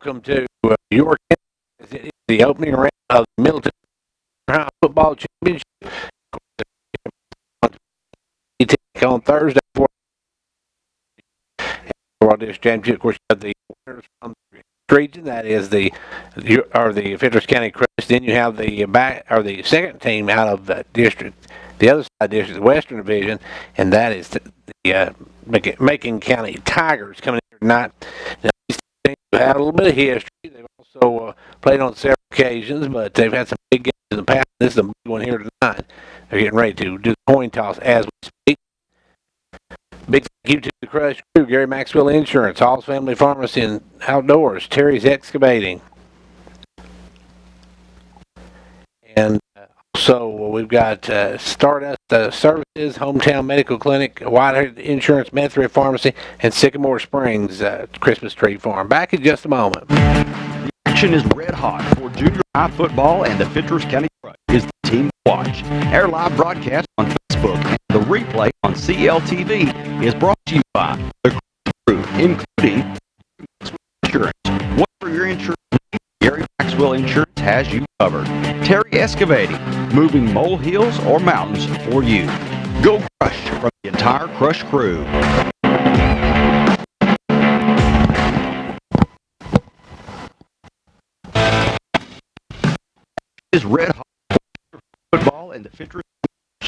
welcome to your the opening round of the Middleton High Football Championship. On Thursday for this championship. Of course, you have the winners from the region. That is the Fentress County Crush. Then you have the second team out of the district, the other side district, the Western Division, and that is the Macon County Tigers coming in tonight. Now, these teams have had a little bit of history. They've also played on several occasions, but they've had some big games in the past. This is a big one here tonight. They're getting ready to do the coin toss as we speak. Big thank you to the Crush crew, Gary Maxwell Insurance, Hall's Family Pharmacy and Outdoors, Terry's Excavating. And also we've got Stardust Services, Hometown Medical Clinic, Whitehead Insurance, Method Pharmacy, and Sycamore Springs Christmas Tree Farm. Back in just a moment. The action is red hot for junior high football, and the Fentress County Crush is the team to watch. Our live broadcast on Facebook and the replay on CLTV is brought to you by the crew, including insurance. Whatever your insurance needs, Gary Maxwell Insurance has you covered. Terry Excavating, moving molehills or mountains for you. Go Crush from the entire Crush crew. Is red hot football, and the Fentress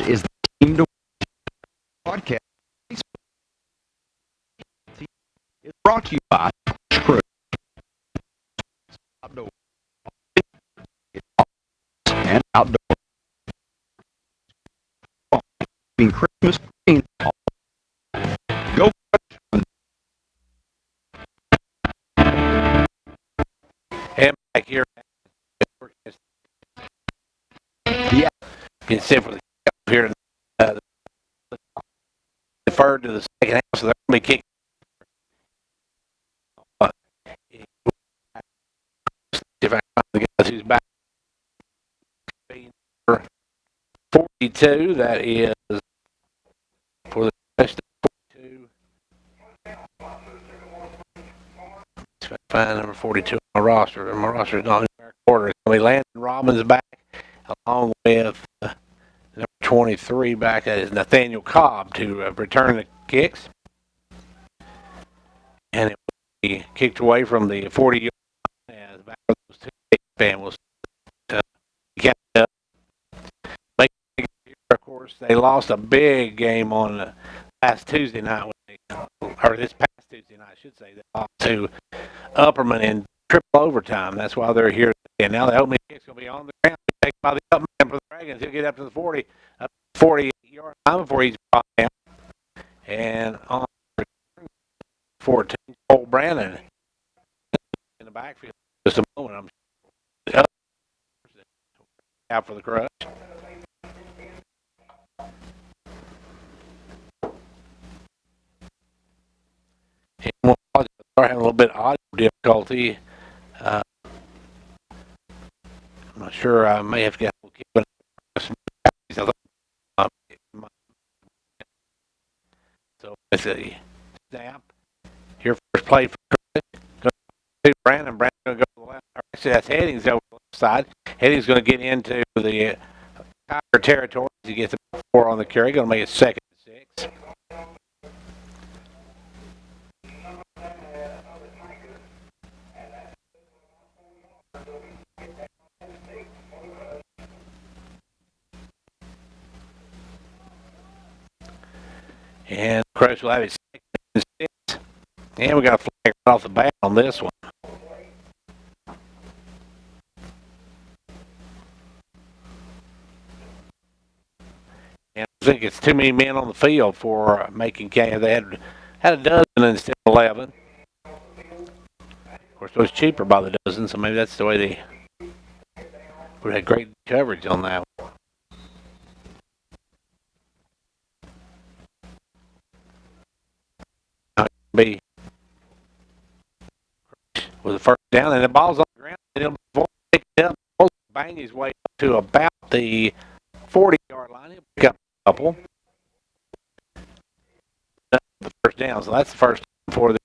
is the team to watch. Broadcast is brought to you by Crew. Outdoor and outdoor. Christmas green. Go And back here. Yeah. Except for the here deferred to the second half, so they're going to be kicking. If I find the guys who's back, 42. That is for the rest of 42. Let's find number 42 on my roster. And my roster is not in our quarter. It's going to be Landon Robbins back, along with number 23 back. That is Nathaniel Cobb to return the kicks. And it will be kicked away from the 40-yard line as back of those two fan will catch up. Of course, they lost a big game on last Tuesday night, or this past Tuesday night, I should say. They lost to Upperman in triple overtime. That's why they're here. And now the opening kick's going to be on the ground. Taken by the Upperman for the Dragons. He'll get up to the 40-yard line before he's brought down. And on 14, Cole Brandon in the backfield. Just a moment, I'm out for the Crush. And we'll start having a little bit of audio difficulty. I'm not sure. I may have to get a little so let's see. Snap. Here first play for Brandon. Brandon's going to go to the left. Actually, that's Headings over the left side. Headings going to get into the Tiger territory. He gets about 4 on the carry. Going to make it 2nd and 6. And Crush will have it 2nd and 6. And we got a flag right off the bat on this one. And I think it's too many men on the field for Macon County. They had a dozen instead of 11. Of course, it was cheaper by the dozen, so maybe that's the way they would have had great coverage on that one. Be with the first down, and the ball's on the ground, and he'll pick it up, bang his way up to about the 40-yard line. He'll pick up a couple. The first down, so that's the first for the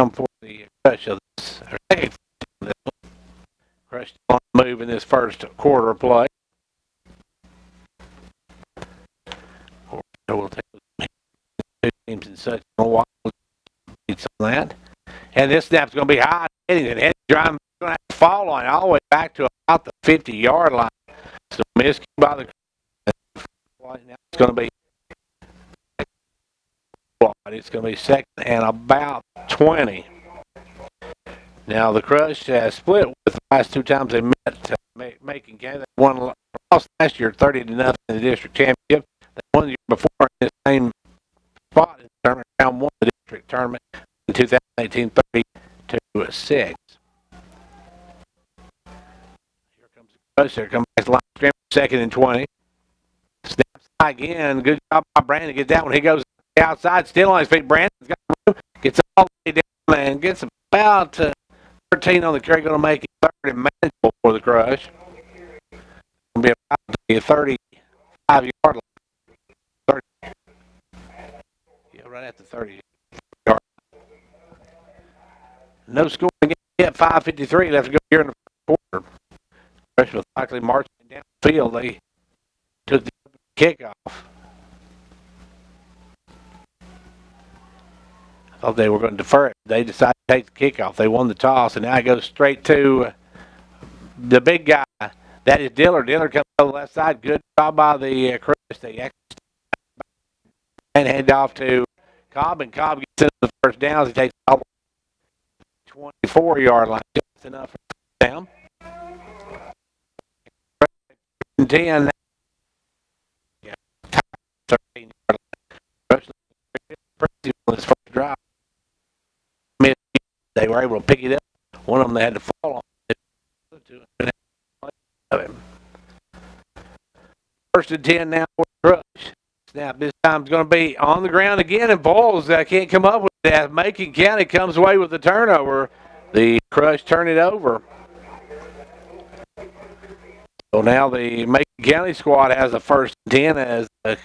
down for the Crush of this, or second of this one. Crush on the move in this first quarter play. We'll take two teams in such a while. Need some of that. And this snap's going to be high. And Eddie driving going to have to fall on it all the way back to about the 50-yard line. So missed by the now it's going to be second and about 20. Now the Crush has split with the last two times they met Macon County. They lost last year 30-0 in the district championship. They won the year before in the same spot in the tournament, round one of the district tournament in 2018, 30-6. Here comes the Crush. Here comes the line scrimmage, second and 20. Snaps again. Good job by Brandon to get that one. He goes outside, still on his feet. Brandon's got room. Gets all the way down and gets about 13 on the carry. Going to make it third and manageable for the Crush. Going to be about the 35-yard line. 30. Yeah, right at the 30-yard line. No scoring yet. 5:53 left to go here in the first quarter. Crush was likely marching down the field. They took the kickoff. I thought they were going to defer it. They decided to take the kickoff. They won the toss, and now it goes straight to the big guy. That is Diller. Diller comes on the left side. Good job by the Crush. They actually and hand off to Cobb, and Cobb gets into the first down. He takes all the 24-yard line. Just enough for down. 10. 13-yard line. On his first drive. They were able to pick it up. One of them they had to fall on. First and 10 now for Crush. Snap this time is going to be on the ground again, and Boyles can't come up with it as Macon County comes away with the turnover. The Crush turn it over. So now the Macon County squad has a first and 10 as they've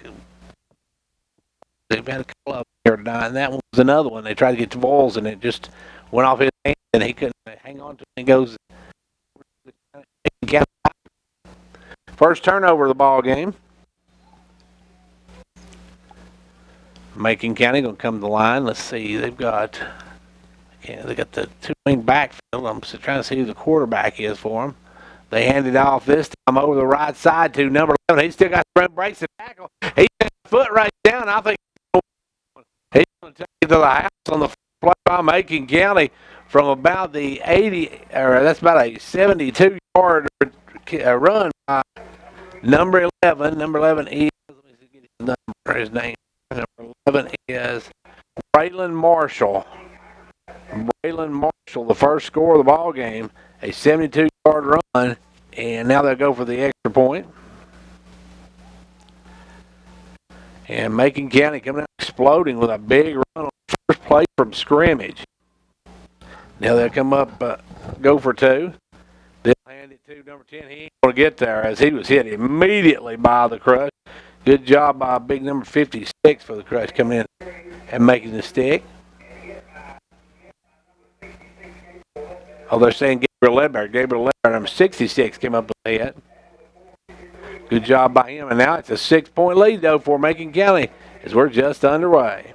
had a couple of here tonight, and that one was another one. They tried to get to Boyles, and it just went off his hand, and he couldn't hang on to it. And goes first turnover of the ball game. Macon County going to come to the line. Let's see. They got the two-wing backfield. I'm trying to see who the quarterback is for them. They hand it off this time over the right side to number 11. He still got the front breaks and tackle. He got the foot right down. I think he's going to take it to the house on the play by Macon County from about the 80, or that's about a 72-yard run by number 11. Number 11 is, let me get his number, his name. Number 11 is Braylon Marshall. Braylon Marshall, the first score of the ball game, a 72-yard run, and now they'll go for the extra point. And Macon County coming out exploding with a big run on the first play from scrimmage. Now they'll come up, go for two. They'll hand it to number 10. He ain't going to get there as he was hit immediately by the Crush. Good job by big number 56 for the Crush coming in and making the stick. Oh, they're saying Gabriel Ledbetter. Gabriel Ledbetter, number 66, came up with the hit. Good job by him. And now it's a 6-point lead, though, for Macon County as we're just underway.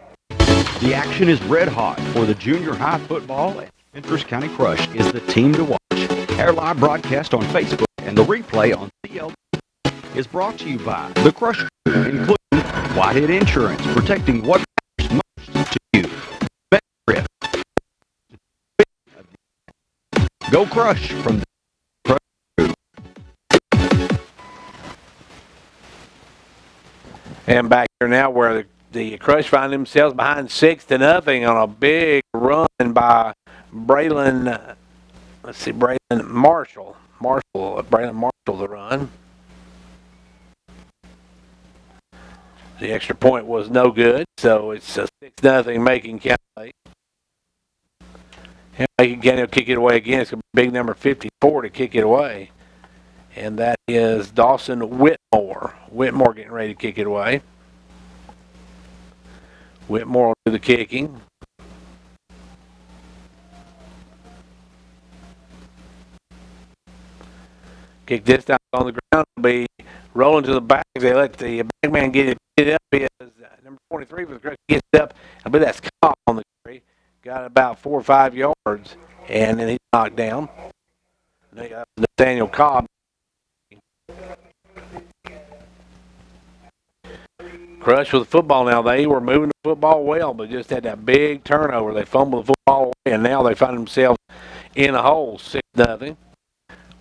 The action is red hot for the junior high football, and Fentress County Crush is the team to watch. Our live broadcast on Facebook and the replay on CLT is brought to you by the Crush Group, including Whitehead Insurance, protecting what matters most to you. Fentress. Go Crush from the Crush Group. And back here now where the Crush find themselves behind 6-0 on a big run by Braylon. Let's see, Braylon Marshall. Braylon Marshall the run. The extra point was no good, so it's a 6-0 Macon County. And Macon County will kick it away again. It's going to be big number 54 to kick it away. And that is Dawson Whitmore. Whitmore getting ready to kick it away. Whitmore will do the kicking. Kick this down on the ground. It'll be rolling to the back. They let the back man get it up. He has number 23 for the Crush. Gets it up. I believe that's Cobb on the carry. Got about 4 or 5 yards, and then he's knocked down. Nathaniel Cobb. Crush with the football now. They were moving the football well, but just had that big turnover. They fumbled the football away, and now they find themselves in a hole, 6-0.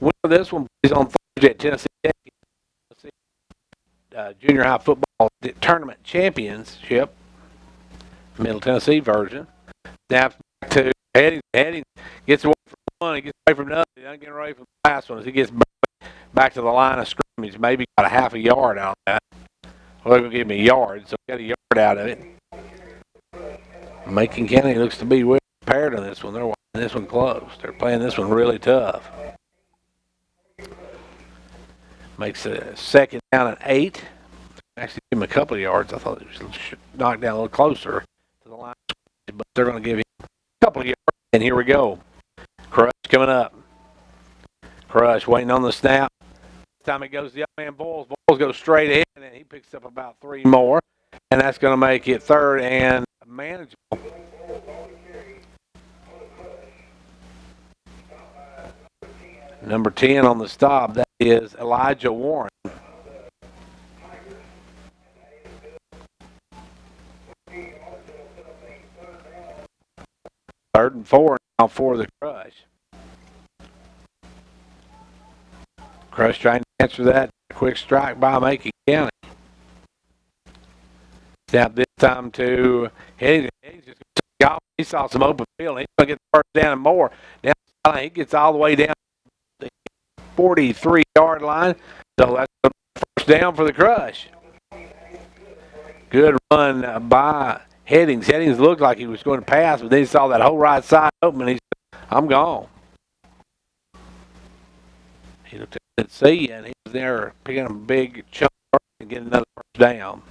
Winner of this one is on Thursday at Tennessee Tech. Junior high football tournament championship, Middle Tennessee version. Snaps back to Heading gets away from one, he gets away from another. He doesn't get away from the last one as he gets back to the line of scrimmage. Maybe got a half a yard out of that. Well, they're going to give me a yard, so got a yard out of it. Macon County looks to be well prepared on this one. They're watching this one close. They're playing this one really tough. Makes a second down and 8. Actually, give him a couple of yards. I thought it was knocked down a little closer to the line, but they're going to give him a couple of yards. And here we go. Crush coming up. Crush waiting on the snap. This time it goes to the young man Boyles. Boyles goes straight ahead, and he picks up about 3 more. And that's going to make it third and manageable. Number 10 on the stop, that is Elijah Warren. Third and 4 now for the Crush. Crush trying to answer that quick strike by Macon County. Snap this time to Heading. He saw some open field. He's going to get the first down and more. Down the line, he gets all the way down the 43-yard line. So that's the first down for the Crush. Good run by Headings. Headings looked like he was going to pass, but then he saw that whole right side open, and he said, I'm gone. He looked at the sea, and he was there picking a big chunk and getting another first down.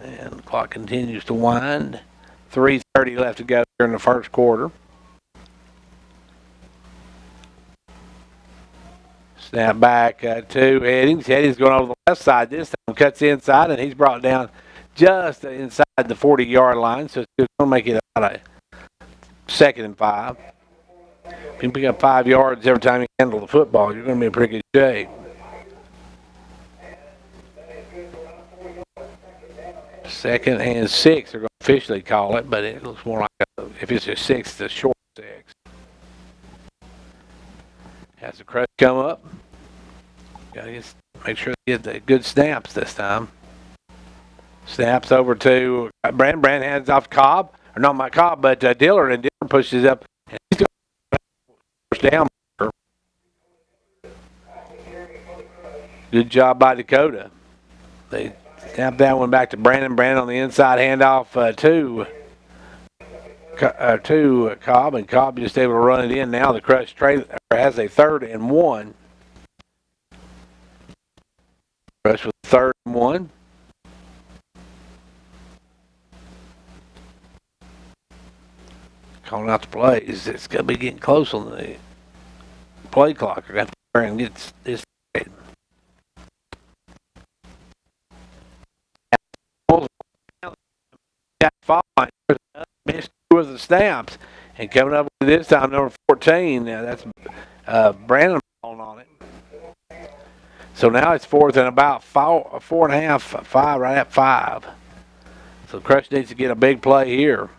And the clock continues to wind. 3:30 left to go here in the first quarter. Snap back to Headings. Headings going over the left side this time. Cuts inside, and he's brought down just inside the 40-yard line. So it's going to make it about a 2nd and 5. If you can pick up 5 yards every time you handle the football, you're going to be in pretty good shape. 2nd and 6, they're going to officially call it, but it looks more like if it's a 6, it's a short 6. Has the Crush come up. Got to make sure they get the good snaps this time. Snaps over to Brand. Brand hands off Cobb. Or not my Cobb, but Dillard. And Dillard pushes up. And he's going to first down. Good job by Dakota. They snap that one back to Brandon. Brandon on the inside handoff to Cobb, and Cobb just able to run it in. Now the Crush has a 3rd and 1. Crush with 3rd and 1. Calling out the plays. It's going to be getting close on the play clock. I got to try and get this. Following. Missed 2 of the snaps. And coming up with this time, number 14, that's Brandon on it. So now it's 4th and about 4.5, 5, right at 5. So Crush needs to get a big play here.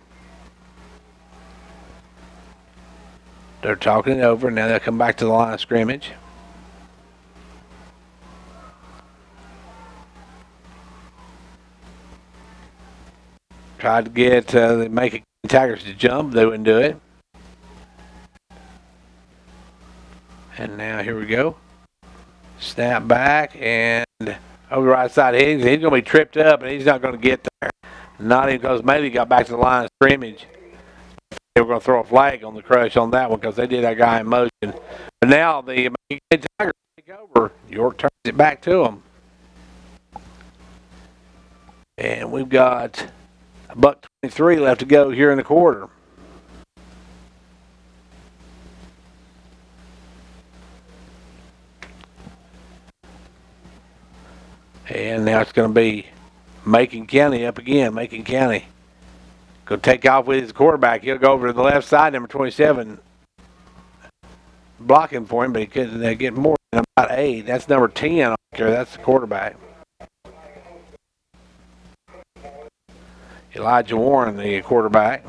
They're talking it over. Now they'll come back to the line of scrimmage. Tried to get the Macon Tigers to jump. They wouldn't do it. And now here we go. Snap back and over the right side. He's going to be tripped up, and he's not going to get there. Not even because maybe he got back to the line of scrimmage. They were going to throw a flag on the Crush on that one because they did that guy in motion. But now the Macon Tigers take over. York turns it back to them. And we've got $1:23 left to go here in the quarter. And now it's going to be Macon County up again. Macon County. Go take off with his quarterback. He'll go over to the left side, number 27, blocking for him, but he couldn't get more than about 8. That's number 10 there. That's the quarterback. Elijah Warren, the quarterback.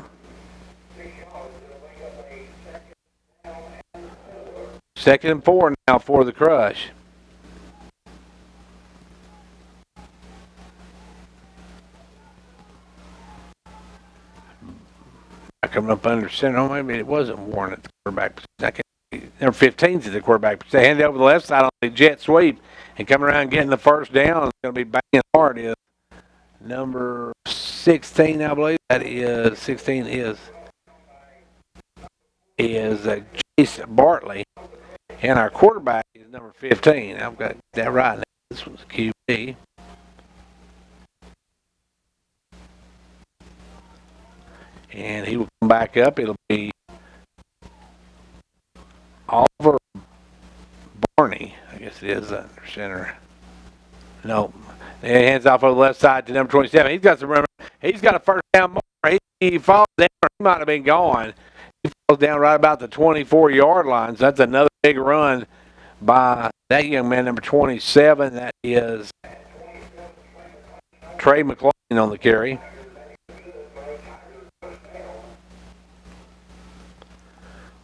Second and 4 now for the Crush. Coming up under center. Oh, maybe it wasn't Warren at the quarterback position. Number 15's at the quarterback position. They hand it over the left side on the jet sweep and coming around getting the first down. It's going to be banging hard. Is number 16, I believe. That is 16 is Chase Bartley, and our quarterback is number 15. I've got that right now. This one's QB. And he will come back up. It'll be Oliver Barney. I guess it is under center. No. And he hands off on the left side to number 27. He's got some run. He's got a first down more. He falls down. He might have been gone. He falls down right about the 24-yard line. So that's another big run by that young man, number 27. That is Trey McLean on the carry.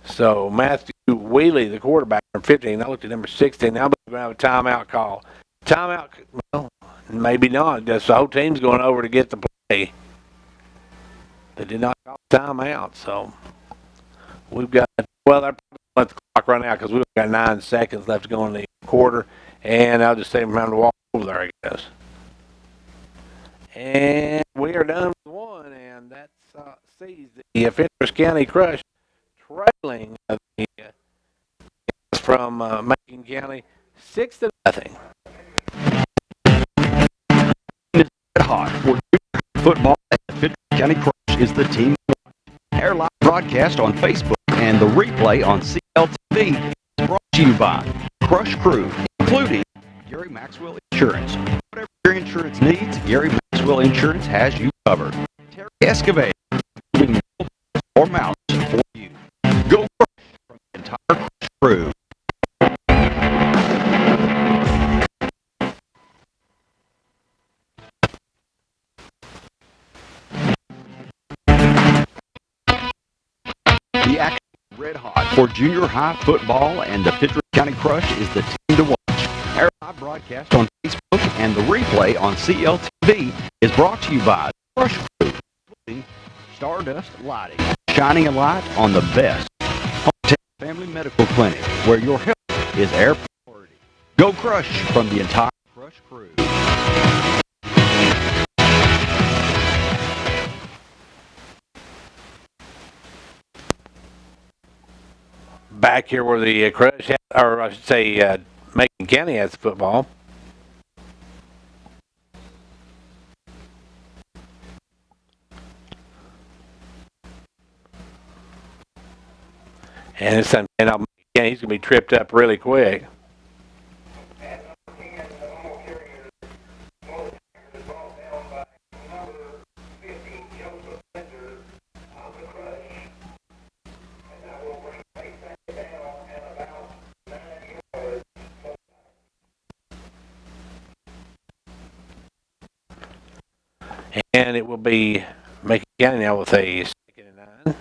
So Matthew Wheely, the quarterback, number 15. I looked at number 16. Now we're going to have a timeout call. Timeout, well, maybe not. Just the whole team's going over to get the play. They did not call timeout, so we've got, well, they're probably going to let the clock run out because we've got 9 seconds left to go in the quarter, and I'll just say I'm having to walk over there, I guess. And we are done with one, and that sees the Fentress County Crush trailing from Macon County 6-0. Hot for football at the Fentress County Crush is the team. Our live broadcast on Facebook and the replay on CLTV is brought to you by Crush Crew, including Gary Maxwell Insurance. Whatever your insurance needs, Gary Maxwell Insurance has you covered. Terry Escobar, doing or mouse for you. Go Crush from the entire Crush crew. The action is red hot for junior high football, and the Fentress County Crush is the team to watch. Our live broadcast on Facebook and the replay on CLTV is brought to you by the Crush Crew, including Stardust Lighting, shining a light on the best hometown family medical clinic where your health is our priority. Go Crush from the entire Crush crew. Back here where the Crush, or I should say Macon County has the football. And it's something, he's going to be tripped up really quick. And it will be Macon County now with a 2nd and 9.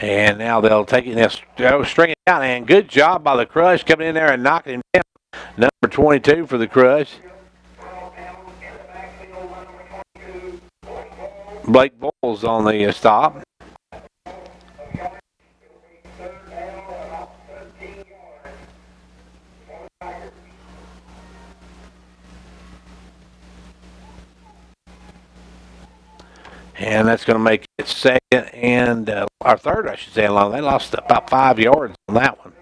And now they'll take it, they'll string it out. And good job by the Crush coming in there and knocking him down. Number 22 for the Crush. Blake Bowles on the stop. And that's going to make it 2nd and our 3rd, I should say, long. They lost about 5 yards on that one.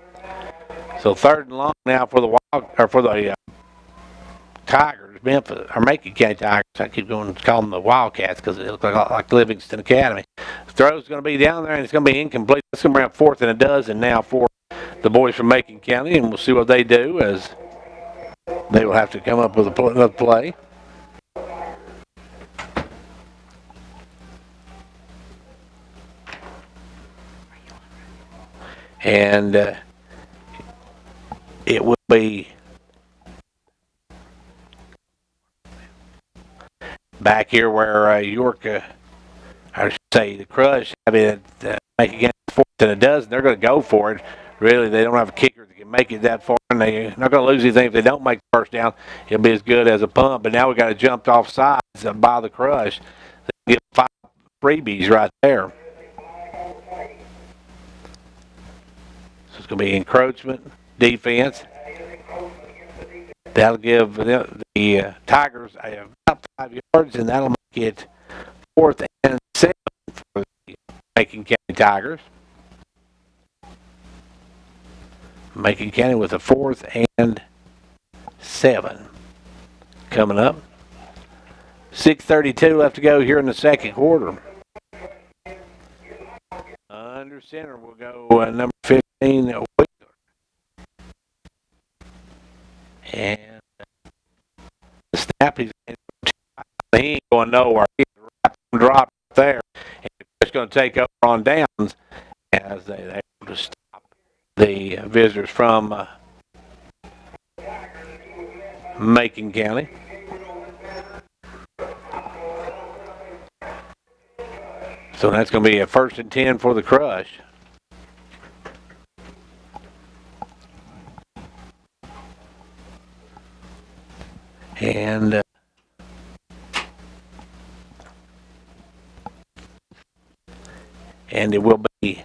So 3rd and long now for the Tigers, Memphis, or Macon County Tigers. I keep going to call them the Wildcats because it looks like Livingston Academy. Throw's going to be down there, and it's going to be incomplete. It's going to be around 4th and a dozen now for the boys from Macon County, and we'll see what they do as they will have to come up with another play. And it will be back here where York, I should say, the Crush have it make again 4th and a dozen. They're going to go for it. Really, they don't have a kicker that can make it that far, and they're not going to lose anything if they don't make the first down. It'll be as good as a punt. But now we got to jump off sides by the Crush. They get 5 freebies right there. So it's going to be encroachment, defense. That'll give the Tigers about 5 yards, and that'll make it 4th and 7 for the Macon County Tigers. Macon County with a 4th and 7 coming up. 6:32 left to go here in the second quarter. Under center will go number 15, Wheeler. And the snap, he ain't going nowhere. He's right drop there. And it's going to take over on downs as they're able to stop the visitors from Macon County. So that's going to be a 1st and 10 for the Crush. And it will be,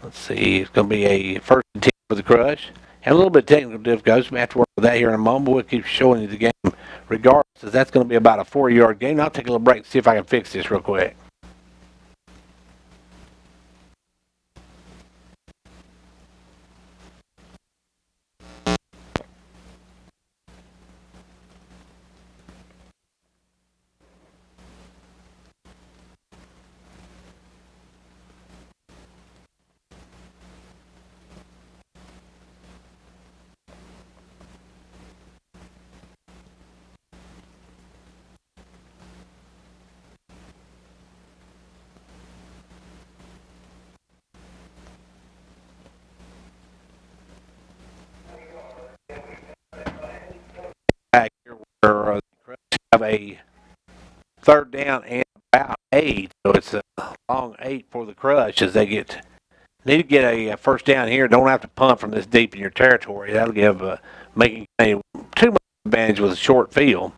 let's see, it's going to be a 1st and 10 for the Crush. And a little bit of technical difficulties. We have to work with that here in a moment, but we'll keep showing you the game regardless. That's going to be about a 4-yard game. I'll take a little break and see if I can fix this real quick. Back here where the Crush have a 3rd down and about 8. So it's a long 8 for the Crush as they need to get a 1st down here. Don't have to punt from this deep in your territory. That'll give Macon County too much advantage with a short field.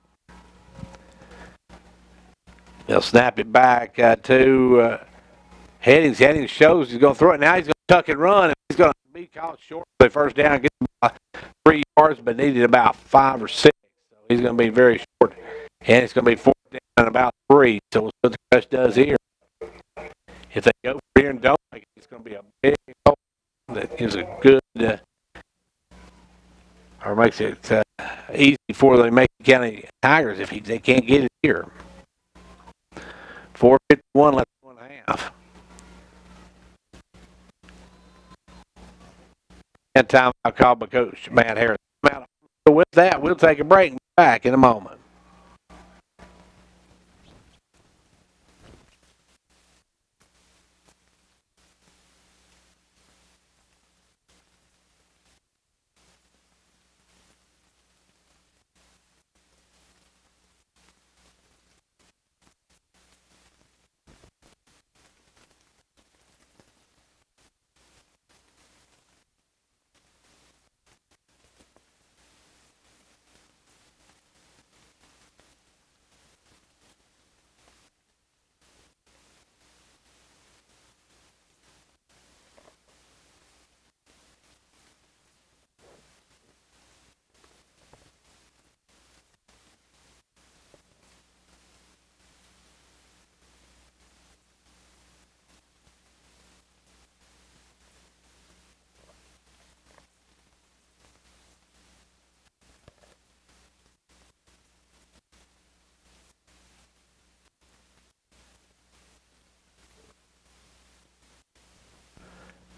They'll snap it back to Headings. Headings shows he's going to throw it. Now he's going to tuck and run. And he's going to be caught short for the 1st down. Get about 3 yards, but needed about 5 or 6. So he's going to be very short. And it's going to be 4th down and about 3. So we'll see what the Crush does here. If they go for here and don't make it, it's going to be a big hole that gives a good or makes it easy for the Macon County Tigers if they can't get it here. 4:51 left, 1.5. And timeout called by Coach Matt Harris. So with that, we'll take a break and be back in a moment.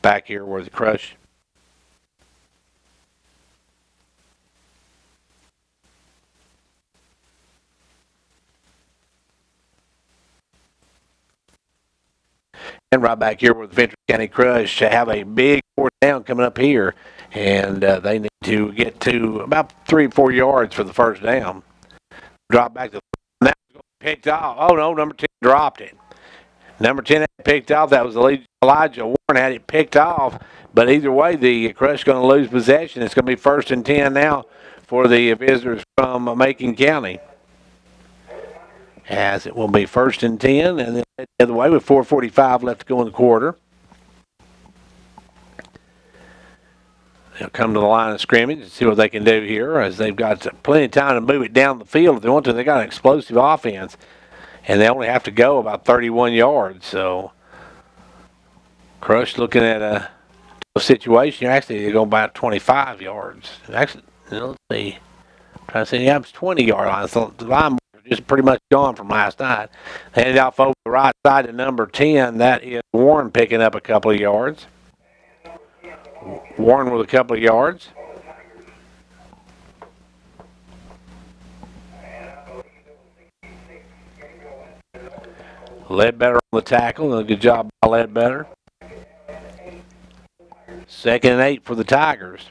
back here where the Crush. And right back here with the Fentress County Crush have a big fourth down coming up here, and they need to get to about 3 or 4 yards for the first down. Drop back to now picked off. Oh no, number 10 dropped it. Number 10 had it picked off. That was Elijah Warren had it picked off. But either way, the Crush is going to lose possession. It's going to be 1st and 10 now for the visitors from Macon County. As it will be 1st and 10, and then the other way with 4:45 left to go in the quarter. They'll come to the line of scrimmage and see what they can do here, as they've got plenty of time to move it down the field if they want to. They got an explosive offense, and they only have to go about 31 yards. So, Crush looking at a situation. Actually, they go about 25 yards. Actually, let's see. Trying to see, yeah, it's 20-yard line. So the line just pretty much gone from last night. Handed off over the right side to number 10. That is Warren picking up a couple of yards. Warren with a couple of yards. Ledbetter on the tackle. A good job by Ledbetter. 2nd and 8 for the Tigers.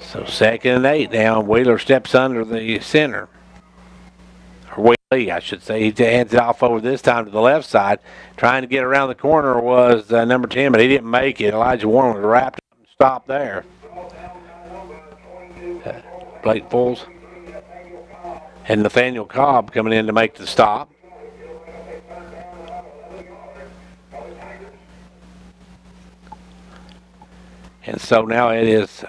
So 2nd and 8 now. Wheeler steps under the center. Or Wheelie, I should say. He hands it off over this time to the left side. Trying to get around the corner was number 10, but he didn't make it. Elijah Warren was wrapped up and stopped there. Blake Bulls and Nathaniel Cobb coming in to make the stop. And so now it is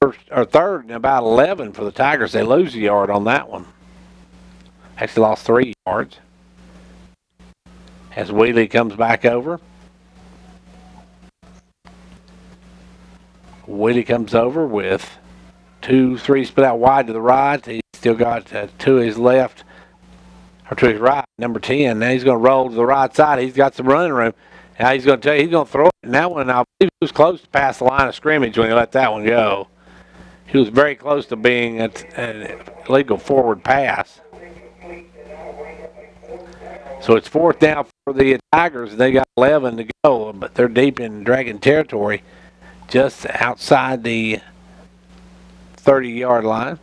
3rd and about 11 for the Tigers. They lose a yard on that one. Actually lost 3 yards. As Wheelie comes back over. Wheelie comes over with 2, 3 split out wide to the right. He's still got 2 to his left, or to his right, number 10. Now he's going to roll to the right side. He's got some running room. Now he's going to tell you he's going to throw it. And that one, I believe he was close to pass the line of scrimmage when he let that one go. He was very close to being an illegal forward pass. So it's 4th down for the Tigers, and they got 11 to go, but they're deep in Dragon territory, just outside the 30-yard line.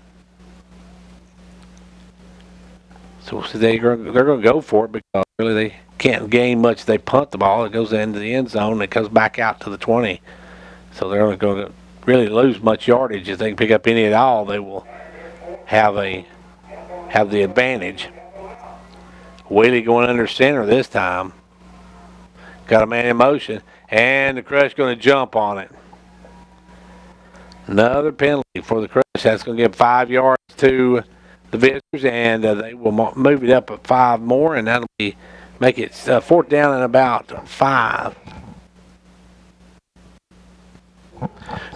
So they're going to go for it because really they can't gain much. They punt the ball. It goes into the end zone. And it comes back out to the 20. So they're not going to really lose much yardage. If they can pick up any at all, they will have the advantage. Wheelie going under center this time. Got a man in motion. And the Crush going to jump on it. Another penalty for the Crush. That's going to give 5 yards to the visitors, and they will move it up at 5 more, and that'll make it 4th down and about 5.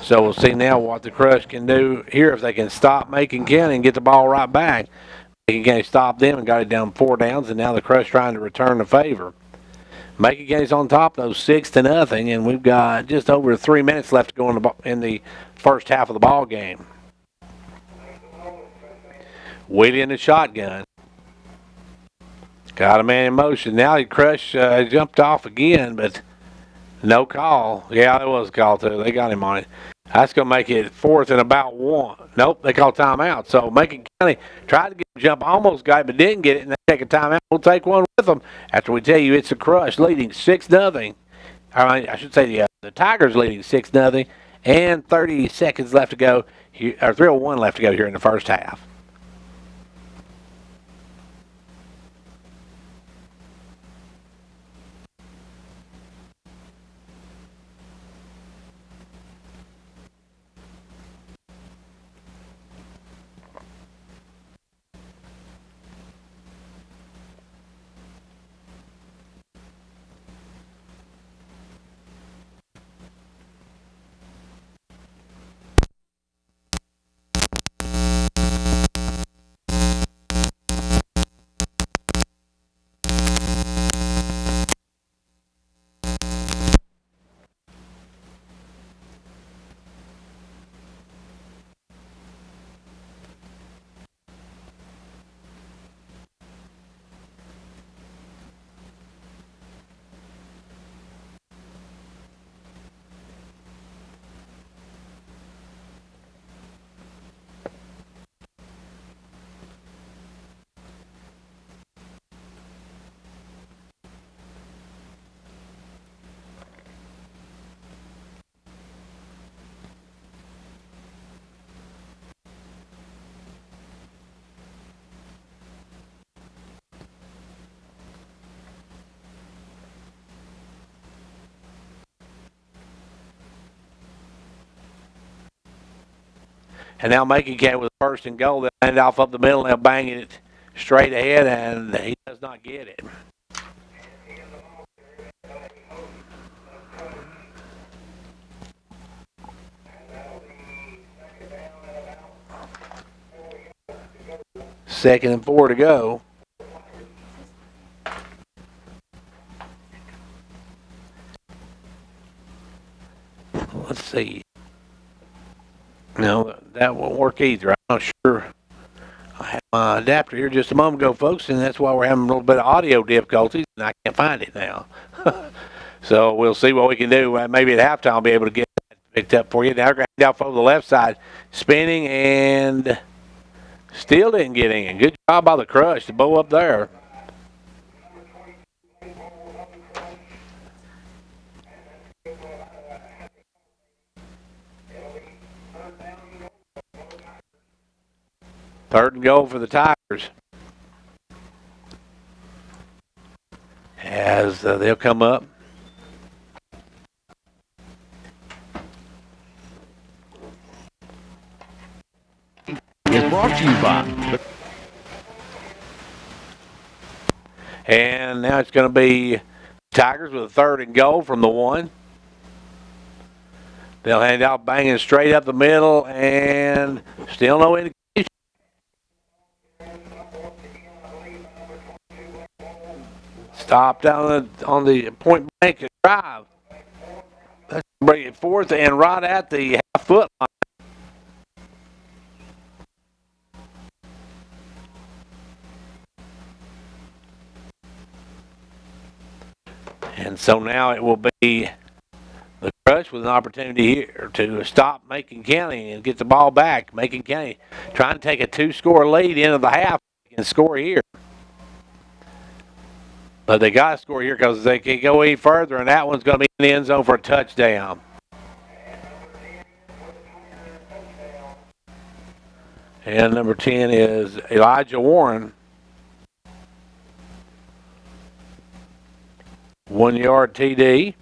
So we'll see now what the Crush can do here if they can stop Macon County and get the ball right back. Macon County stopped them and got it down 4 downs, and now the Crush trying to return the favor. Macon County's on top, though, 6-0, and we've got just over 3 minutes left to go in the first half of the ball game. Wheelie in the shotgun. Got a man in motion. Now the Crush jumped off again, but no call. Yeah, there was a call, too. They got him on it. That's going to make it 4th and about 1. Nope, they call timeout. So Macon County tried to get a jump, almost got it, but didn't get it, and they take a timeout. We'll take one with them after we tell you it's the Crush leading 6-0. I should say the Tigers leading 6-0, and 30 seconds left to go, or 3:01 left to go here in the first half. And now Macon County with first and goal. They'll hand it off up the middle and they'll bang it straight ahead, and he does not get it. Second and 4 to go. Let's see. No, that won't work either. I'm not sure. I had my adapter here just a moment ago, folks, and that's why we're having a little bit of audio difficulties, and I can't find it now. So we'll see what we can do. Maybe at halftime I'll be able to get that picked up for you. Now we're going to hand off over the left side, spinning, and still didn't get in. Good job by the Crush to bow up there. Third and goal for the Tigers. As they'll come up. Is brought to you by. And now it's going to be Tigers with a third and goal from the 1. They'll hand out banging straight up the middle, and still no indication. Stopped on the point blank drive. Let's bring it forth and right at the half-foot line. And so now it will be the Crush with an opportunity here to stop Macon County and get the ball back. Macon County trying to take a 2-score lead into the half and score here. But they got to score here because they can go any further, and that one's going to be in the end zone for a touchdown. And number 10 is Elijah Warren. 1-yard TD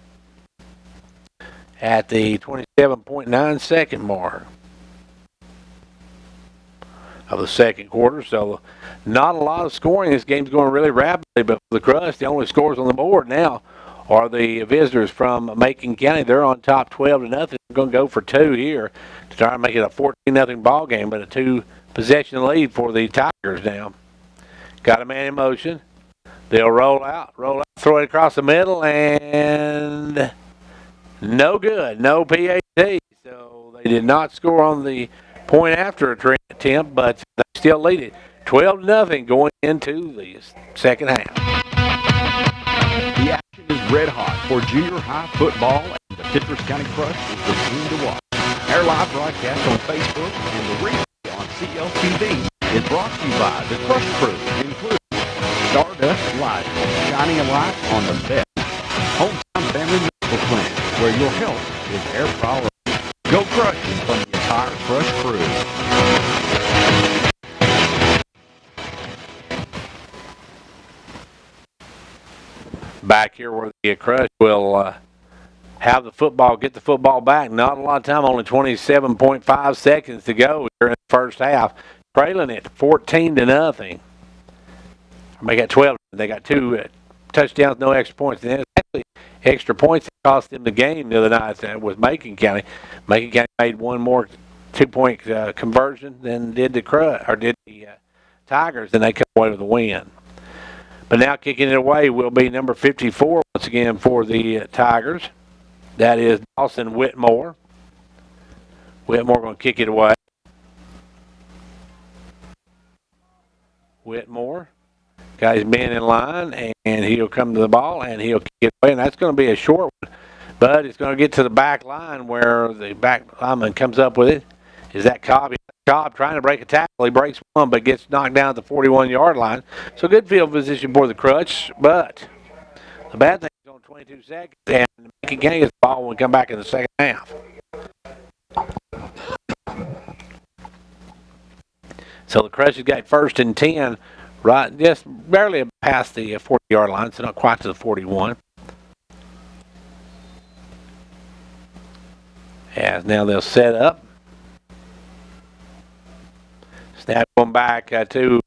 at the 27.9 second mark of the second quarter. So not a lot of scoring. This game's going really rapidly, but for the Crush, the only scores on the board now are the visitors from Macon County. They're on top 12-0. They're going to go for 2 here to try and make it a 14-0 ball game, but a 2-possession lead for the Tigers now. Got a man in motion. They'll roll out, throw it across the middle, and no good, no PAT. So they did not score on the point after attempt, but they still lead it 12-0 going into the second half. The action is red hot for junior high football, and the Fentress County Crush is the team to watch. Our live broadcast on Facebook and the replay on CLTV is brought to you by the Crush Crew, including Stardust Light, shining a light on the best hometown family medical clinic, where your health is their priority. Go Crush from the entire Crush crew. Back here where the Crush will have the football, get the football back. Not a lot of time, only 27.5 seconds to go here in the first half. Trailing it 14-0. They got 12. They got 2 touchdowns, no extra points. And it's actually extra points that cost them the game the other night with Macon County. Macon County made one more 2-point conversion than did the Tigers, and they come away with a win. But now kicking it away will be number 54 once again for the Tigers. That is Dawson Whitmore. Whitmore going to kick it away. Whitmore. Got his man in line, and he'll come to the ball, and he'll kick it away. And that's going to be a short one. But it's going to get to the back line where the back lineman comes up with it. Is that Cobb? Cobb trying to break a tackle. He breaks one, but gets knocked down at the 41-yard line. So good field position for the Crush. But the bad thing is on 22 seconds, and Macon County gets the ball when we come back in the second half. So the Crush has got first and 10, right, just barely past the 40-yard line, so not quite to the 41. As now they'll set up. Snap going back to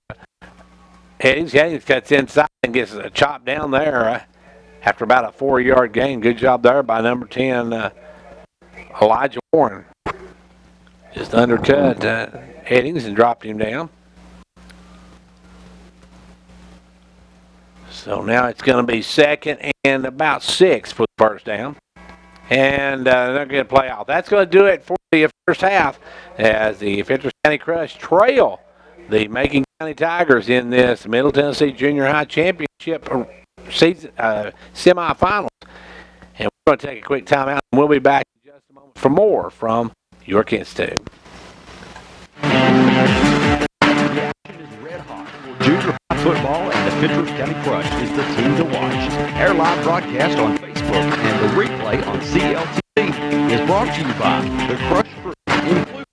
Headings. Headings cuts inside and gets a chop down there after about a 4-yard gain. Good job there by number 10, Elijah Warren. Just undercut Headings and dropped him down. So now it's going to be 2nd and about 6 for the first down. And they're going to play out. That's going to do it for the first half as the Fentress County Crush trail the Macon County Tigers in this Middle Tennessee Junior High Championship season, semifinals. And we're going to take a quick timeout, and we'll be back in just a moment for more from York Institute. The action is red hot for junior high football, and the Fentress County Crush is the team to watch. Our live broadcast on Facebook and the replay on CLTV is brought to you by the Crush Crew, including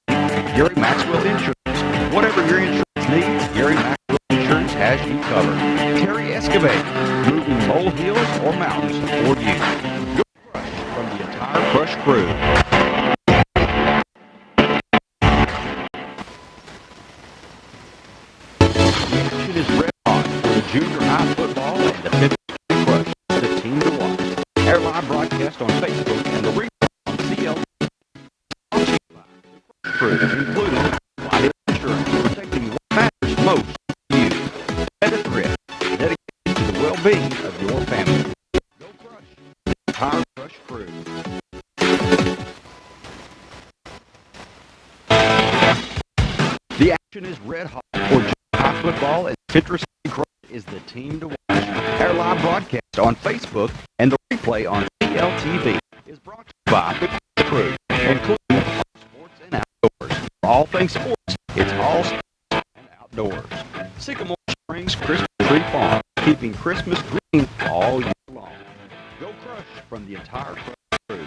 Gary Maxwell Insurance. Whatever your insurance needs, Gary Maxwell Insurance has you covered. Terry Escobar, moving molehills or mountains for you. Go Crush from the entire Crush crew. The action is red hot for the junior high football and the Fentress County Crush, the team to watch. Our live broadcast on Facebook and the replay on CLTV. Brought to you by the Crush Crew, including White Insurance, protecting what matters most to you. Better Thrift, dedicated to the well-being of your family. Go Crush, the entire Crush crew. The action is red hot for junior high football, and Fentress County Crush is the team to watch. Our live broadcast on Facebook and the replay on CLTV is brought to you by the Crush Crew, including sports and outdoors. For all things sports, it's all sports and outdoors. Sycamore Springs Christmas Tree Farm, keeping Christmas green all year long. Go Crush from the entire Crush crew.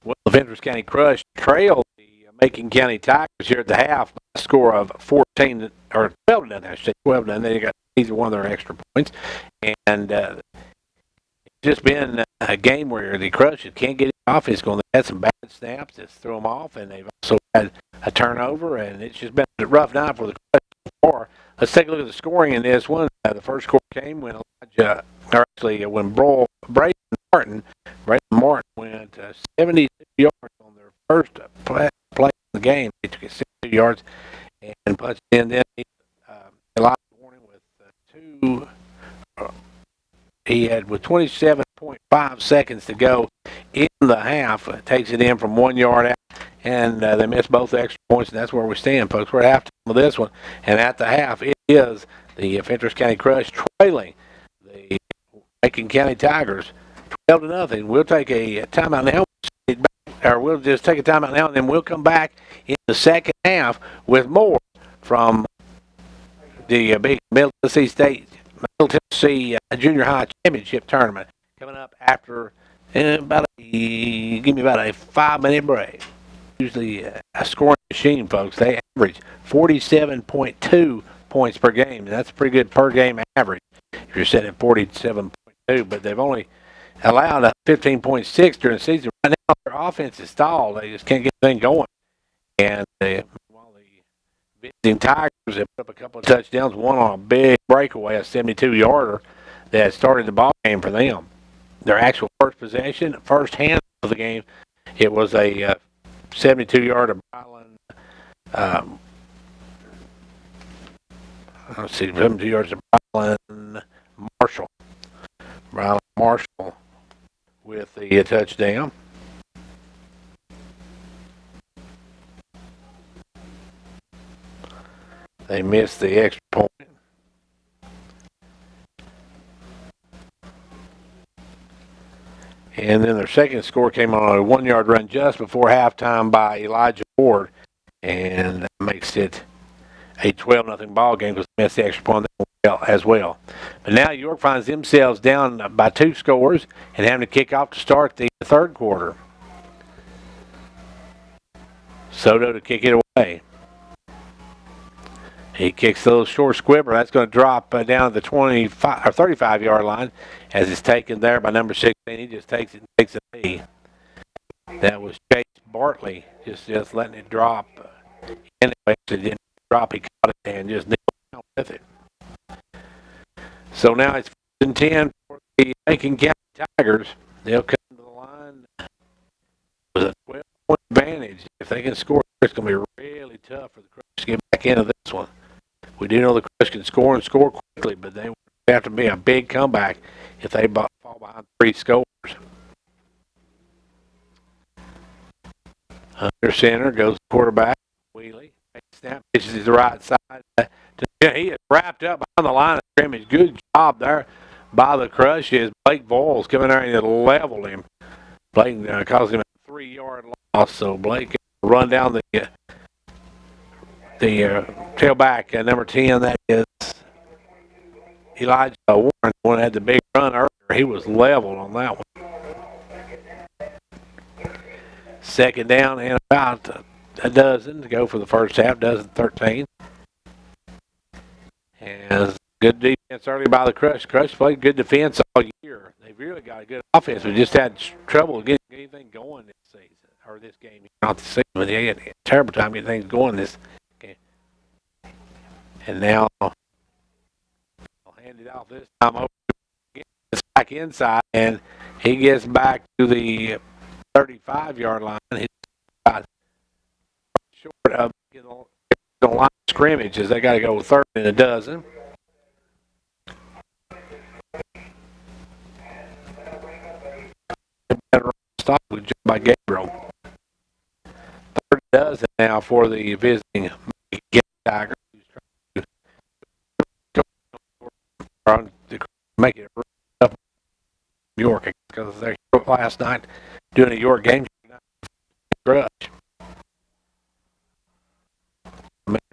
Well, the Fentress County Crush trailed the Macon County Tigers here at the half by a score of 14 or 12 to nothing. 12 to nothing. They got either one of their extra points, and it's just been a game where the Crush can't get it off. It's going to have some bad snaps that throw them off, and they've also had a turnover, and it's just been a rough night for the Crush so far. Let's take a look at the scoring in this one. The first score came when when Brayden Martin went 72 yards on their first play in the game. They took it 62 yards and punched in. Then Elijah Warning with he had with 27.5 seconds to go in the half, takes it in from 1 yard out, and they missed both extra points, and that's where we stand, folks. We're at halftime with this one, and at the half, it is the Fentress County Crush trailing the Macon County Tigers 12 to nothing. We'll take a timeout now, or we'll just take a timeout now, and then we'll come back in the second half with more from the big Middle Tennessee Junior High Championship Tournament coming up after give me about a 5-minute break. Usually a scoring machine, folks. They average 47.2 points per game, and that's a pretty good per game average if you're setting at 47.2, but they've only allowed a 15.6 during the season. Right now, their offense is stalled. They just can't get anything going. And while the visiting Tigers have put up a couple of touchdowns, one on a big breakaway, a 72-yarder that started the ball game for them. Their actual first possession, first hand of the game, it was a 72-yarder Brylan. Let's see, 72 yards of Brylan Marshall. Brylan Marshall with the touchdown. They missed the extra point. And then their second score came on a 1-yard run just before halftime by Elijah Ward. And that makes it a 12-0 ball game because they missed the extra point as well. But now York finds themselves down by 2 scores and having to kick off to start the third quarter. Soto to kick it away. He kicks a little short squibber. That's going to drop down to the 25 or 35-yard line as it's taken there by number 16. He just takes it and takes a knee. That was Chase Bartley, just letting it drop. Anyway, it didn't drop. He caught it and just kneeled down with it. So now it's 10 for the Macon County Tigers. They'll come to the line with a 12-point advantage. If they can score, it's going to be really tough for the Crush to get back into this one. We do know the Crush can score and score quickly, but they would have to be a big comeback if they fall behind 3 scores. Under center goes the quarterback, Wheelie. Snap pitches to the right side. He is wrapped up behind the line of scrimmage. Good job there by the Crushes. Blake Voyles coming there and leveled him. Blake caused him a 3-yard loss, so Blake run down the tailback, number 10. That is Elijah Warren. The one that had the big run earlier. He was leveled on that one. Second down and about a dozen to go for the first half, dozen 13. And good defense early by the Crush. Crush played good defense all year. They've really got a good offense. We just had trouble getting anything going this season, or this game. Not the season, but they had a terrible time getting things going this game. And now I'll hand it off this time over. Gets back inside, and he gets back to the 35-yard line. He's got short of the line of scrimmage as they got to go third and a dozen. Stop with job by Gabriel. Third dozen now for the visiting Tigers. Trying to make it up York because they last night doing a York game. Crush.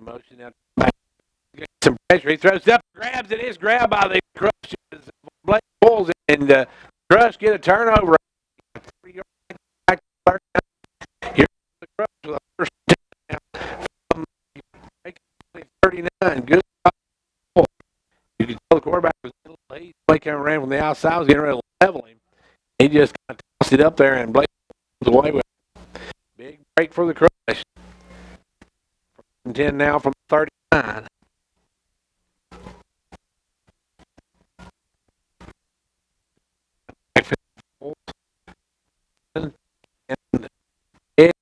Motion now back. Some pressure. He throws up, grabs it. Is grabbed by the Crushes. Blake Voyles and Crush get a turnover. Back to here the Crush with the first down from 39. Good. You can tell the quarterback was a little late. Blake ran from the outside, was getting ready to level him. He just kind of tossed it up there, and Blake was away with it. Big break for the Crush. 10 now from 39. And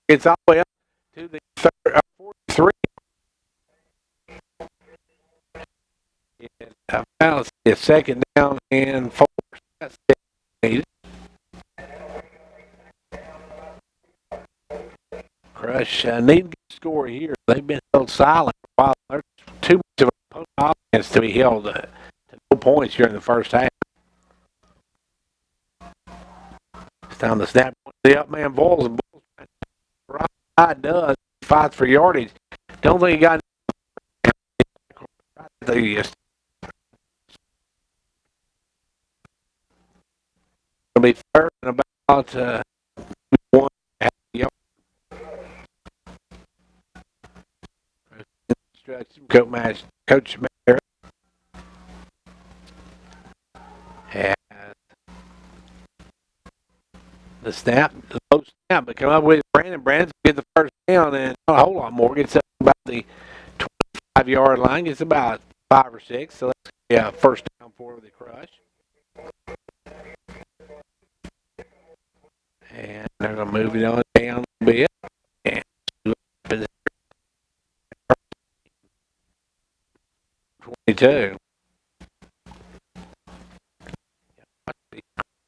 it's all the way up to the 43. It's second down and 4. That's it. Crush need to score here. They've been held silent for a while. There's too much of an offense to be held to no points here in the first half. It's time to snap the up man Voyles, and Voyles right side does fights for yardage. Don't think he got the will be third and about 1 yard. Coach Mayer has the snap, the low snap, but come up with Brandon. Brandon's get the first down, and not a whole lot more. Gets up about the 25-yard line. Gets about 5 or 6. So that's first down for the Crush. And they're going to move it on down a bit. And 22.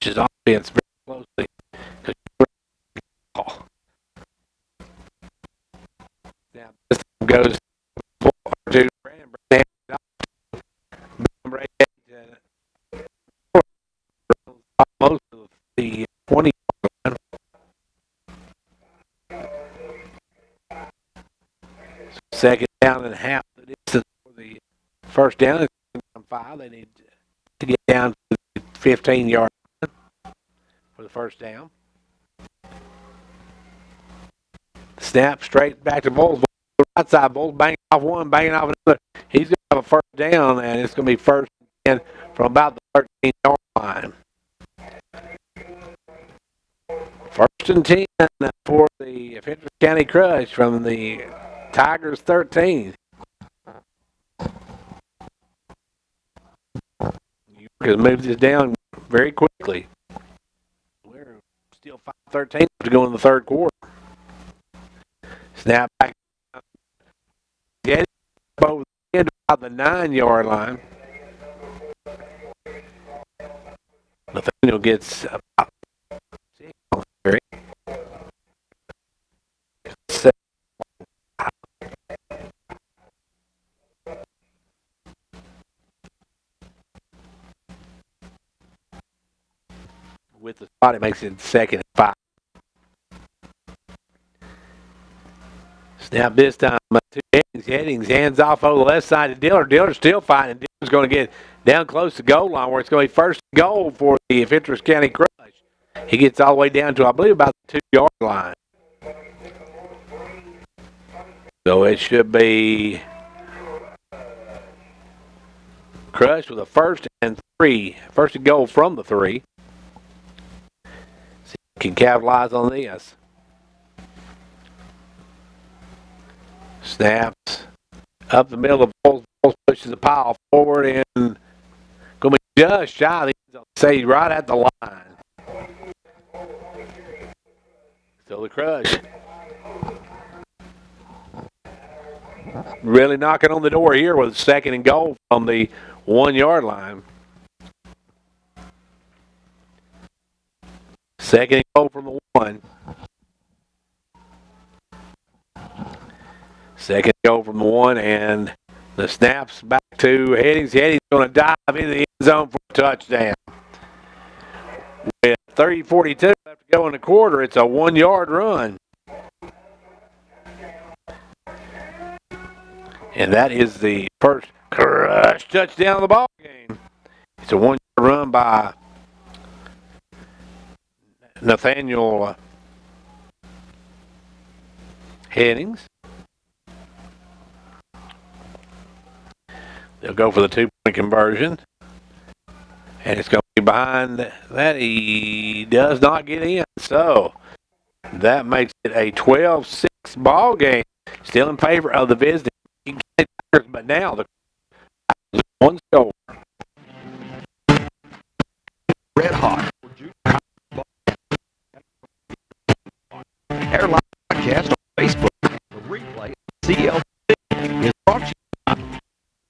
His offense very closely. Now this goes to Brandon. Number 8, most of the 20. Second down and a half. The distance for the first down is 5. They need to get down to the 15-yard line for the first down. Snap straight back to Voyles. Right side, Voyles banging off one, banging off another. He's going to have a first down, and it's going to be first in from about the 13-yard line. First and 10 for the Fentress County Crush from the Tigers 13. You can move this down very quickly. We're still 5-13 to go in the third quarter. Snap back. Getting over the end about the 9-yard line. Nathaniel gets about 6 on the carry. With the spot, it makes it 2nd and 5. Snap this time to Headings. Hands off over the left side to Diller. Diller's still fighting. Diller's going to get down close to goal line where it's going to be first goal for the Fentress County Crush. He gets all the way down to, I believe, about the 2-yard line. So it should be Crush with a 1st and 3. First and goal from the 3. See if he can capitalize on this. Snaps up the middle of the ball, pushes the pile forward and going to be just shy. Say right at the line. So the Crush really knocking on the door here with 2nd and goal from the 1-yard line. 2nd and goal from the 1. 2nd goal from the 1, and the snaps back to Headings. Headings going to dive into the end zone for a touchdown. With 30:42 left to go in the quarter, it's a 1-yard run. And that is the first Crush touchdown of the ball game. It's a 1-yard run by Nathaniel Headings. They'll go for the 2-point conversion. And it's going to be behind that. He does not get in. So that makes it a 12-6 ball game. Still in favor of the visiting. But now the one score. Red hot. Our live broadcast on Facebook. The replay of CLT is brought to you by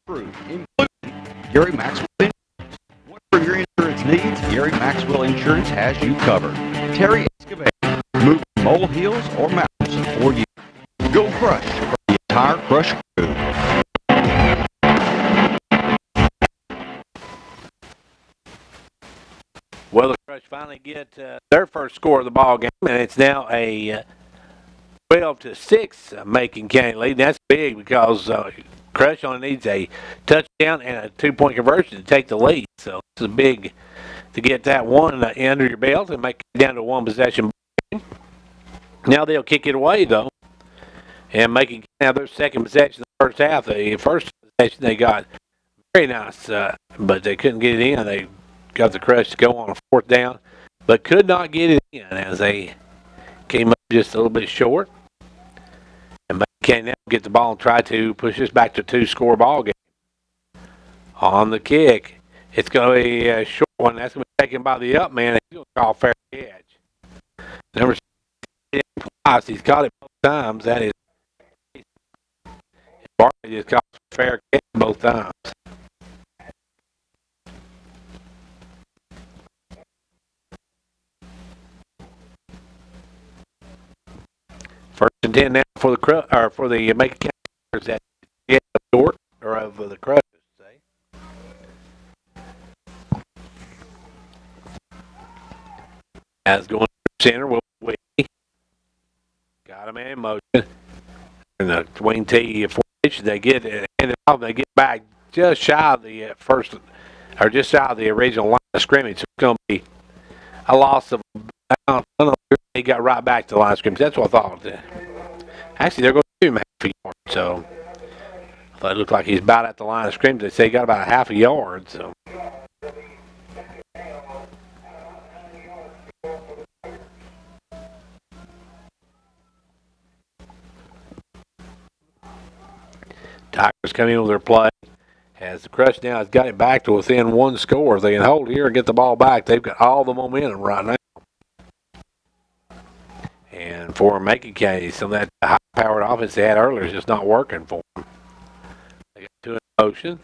Crew, including Gary Maxwell Insurance. Whatever your insurance needs, Gary Maxwell Insurance has you covered. Terry Excavator, moving molehills or mountains for you. Go Crush for the entire Crush crew. Well, the Crush finally get their first score of the ball game, and it's now a 12-6 Macon County lead. That's big because Crush only needs a touchdown and a 2-point conversion to take the lead. So this is big to get that one under your belt and make it down to one possession. Now they'll kick it away though, and Macon County have their second possession in the first half. The first possession they got very nice, but they couldn't get it in. They got the Crush to go on a 4th down, but could not get it in as they came up just a little bit short. And can now get the ball and try to push this back to 2-score ball game. On the kick, it's going to be a short one. That's going to be taken by the up man. He's going to call fair catch. Number 6, he's caught it both times. That is, Barkley just called fair catch both times. First and 10 now for the Macon County. That short or of the Crush, say. As going to center, will wait. Got him in motion. And the wing T formation, they get it, and they get back just shy of the first, or just shy of the original line of scrimmage. So it's going to be a loss of. I don't know. He got right back to the line of scrimmage. That's what I thought. Actually, they're going to do him half a yard. So I thought it looked like he's about at the line of scrimmage. They say he got about a half a yard. So Tigers come in with their play. As the Crush now has got it back to within one score. If they can hold here and get the ball back, they've got all the momentum right now. And for Macon County, some of that high-powered offense they had earlier is just not working for them. They got two in motion.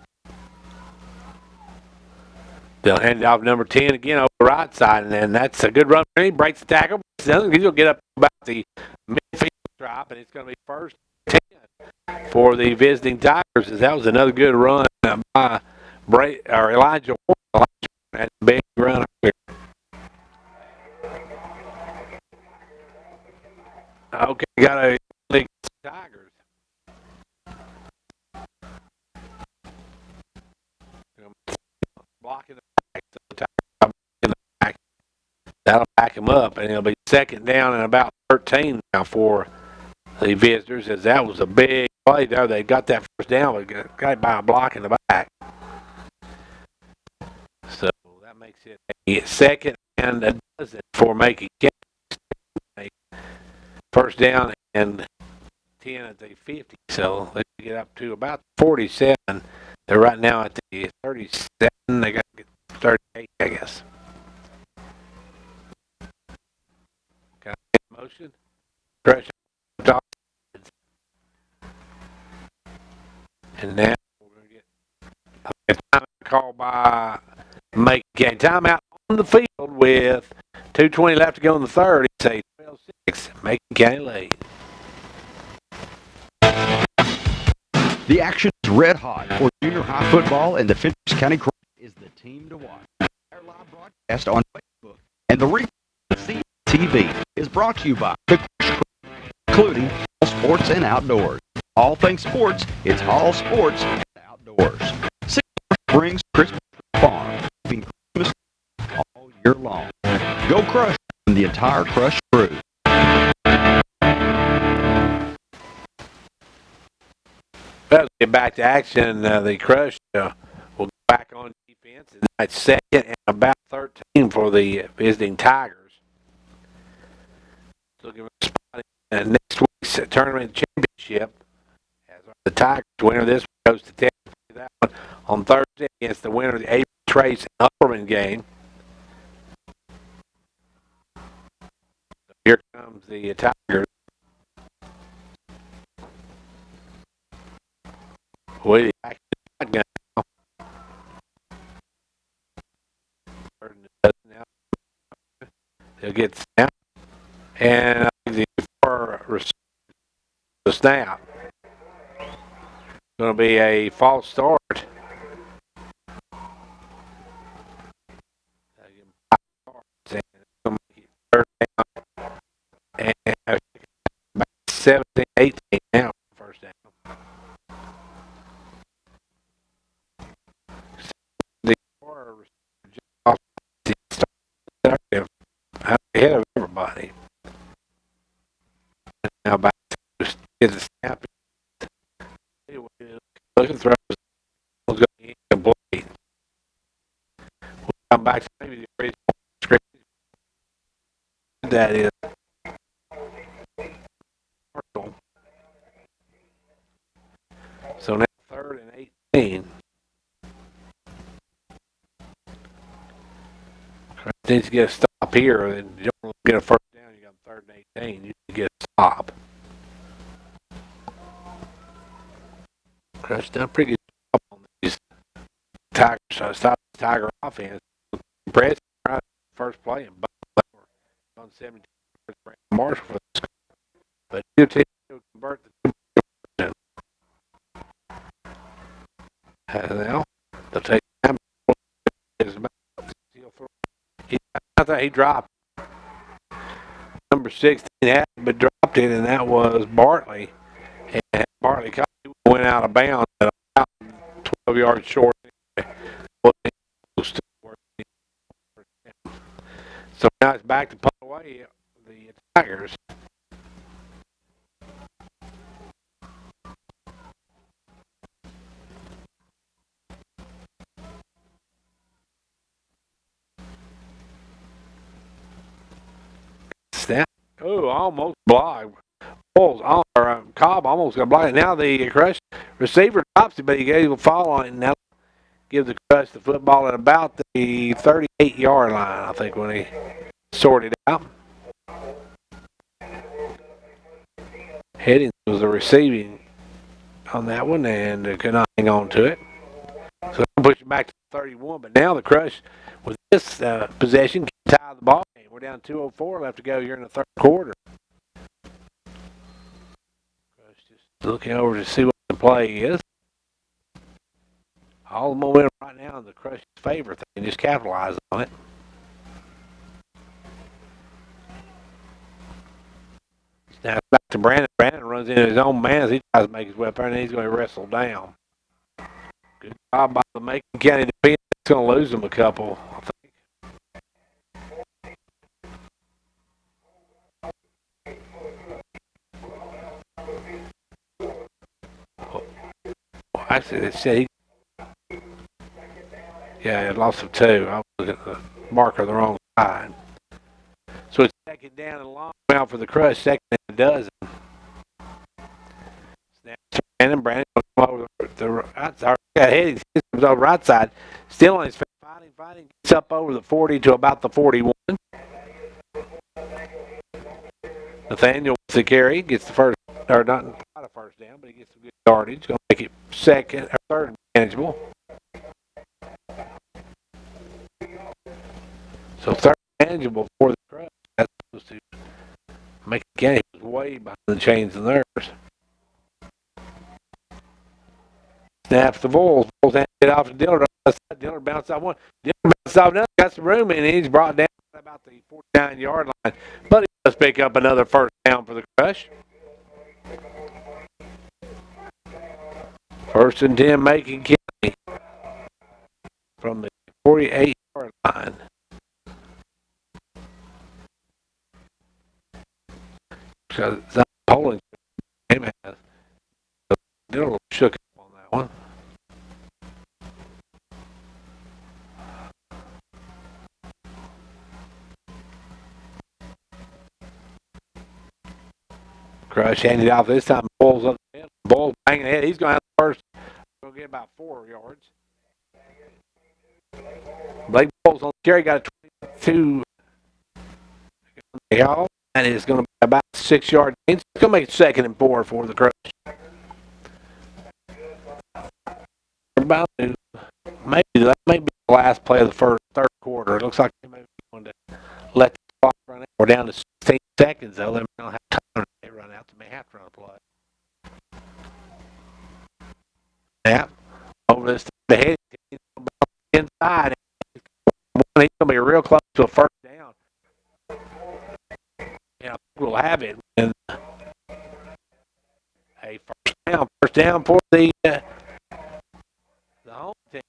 They'll hand it off number 10 again over the right side, and then that's a good run. He breaks the tackle. He'll get up about the midfield stripe, and it's going to be first 10 for the visiting Tigers. As that was another good run by Elijah Warren. That big run here. Okay, got a Tigers. Blocking the back. In the back. That'll back him up, and it'll be second down and about 13 now for the visitors, as that was a big play there. They got that first down, but got it by a block in the back. So that makes it a second and a dozen for Macon County. First down and 10 at the 50. So they get up to about 47. They're right now at the 37. They got to get 38, I guess. Got in motion. Crush. And now we're going to get a time call by Macon County. Timeout on the field with 2:20 left to go in the third. It's a 12-6. Macon County lead. The action is red hot for junior high football, and the Fentress County Crush is the team to watch. Our live broadcast on Facebook and the replay on CTV is brought to you by the Crush, including all sports and outdoors. All things sports, it's all sports and outdoors. Brings Christmas Farm, keeping Christmas all year long. Go Crush and the entire Crush crew. Well, get back to action. The Crush will go back on defense. And that's second and about 13 for the visiting Tigers. Looking for a spot in next week's tournament championship. As the Tigers winner this one goes to Texas. That one on Thursday against the winner of the A. Trace and Upperman game. So here comes the Tigers. Way back to the shotgun now. Now. He'll get snap. And the snap. Going to be a false start. And 17, 18 now first down. The ahead of everybody. Now back to get the snap. Looking throws was going to be incomplete. We'll come back to maybe the original script. That is so now third and 18. Needs to get a stop here, and you don't get a first down. You got third and 18. You need to get a stop. Crush done a pretty good job on these Tigers. So stop the Tiger offense. Impressive right first play and on 17 Marshall for the score. But you team will convert the 2. Now they'll take time. I thought he dropped. Number 16 had but dropped it, and that was Bartley. And Bartley went out of bounds at about 12 yards short. So now it's back to pull away the Tigers. Snap. Oh, almost blocked. Cobb almost got blocked. Now the Crush receiver drops it, but he will fall on it, and that'll give the Crush the football at about the 38-yard line, I think, when he sorted out. Heading was the receiving on that one, and could not hang on to it. So they'll push it back to 31, but now the Crush, with this possession, can tie the ball game. We're down 2:04 left to go here in the third quarter. Crush just looking over to see what the play is. All the momentum right now in the Crush's favor. They can just capitalize on it. Now it's back to Brandon. Brandon runs into his own man as he tries to make his way up there, and he's going to wrestle down. Good job by the Macon County defense. It's going to lose them a couple, I think. Well, actually, they said he. Yeah, it lost of 2. I was looking at the marker on the wrong side. So it's second down and long out for the Crush, second and a dozen. Snap to Brandon. Brandon goes over the right side. Heading comes over right side. Still on his feet, fighting. Gets up over the 40 to about the 41. Nathaniel with the carry. Gets the first, or not a first down, but he gets some good yardage. Going to make it second or third manageable. So third manageable for the Crush. That's supposed to make a game. He was way behind the chains and theirs. Snaps the Bulls. Bulls hand it off to Dillard. Dillard bounced out one. Dillard bounced off another. Got some room in. He's brought down about the 49-yard line. But he does pick up another first down for the Crush. First and 10, Macon County from the 48-yard line. Because that polling game has Dillard shook up on that one. Crush handed off this time. Bulls up the middle. Bulls banging ahead. He's going to have the first. Going to get about 4 yards. Blake Bulls on the carry got a 22. And it's going to be about 6-yard gain. It's going to make it 2nd and 4 for the Crush. About to, that may be the last play of the third quarter. It looks like they may be going to let the clock run out. We're down to 16 seconds, though. They don't have time to run out. They may have to run a play. Snap over this to the head. Inside. He's going to be real close to a first down. Yeah, we'll have it. And a first down for the home team.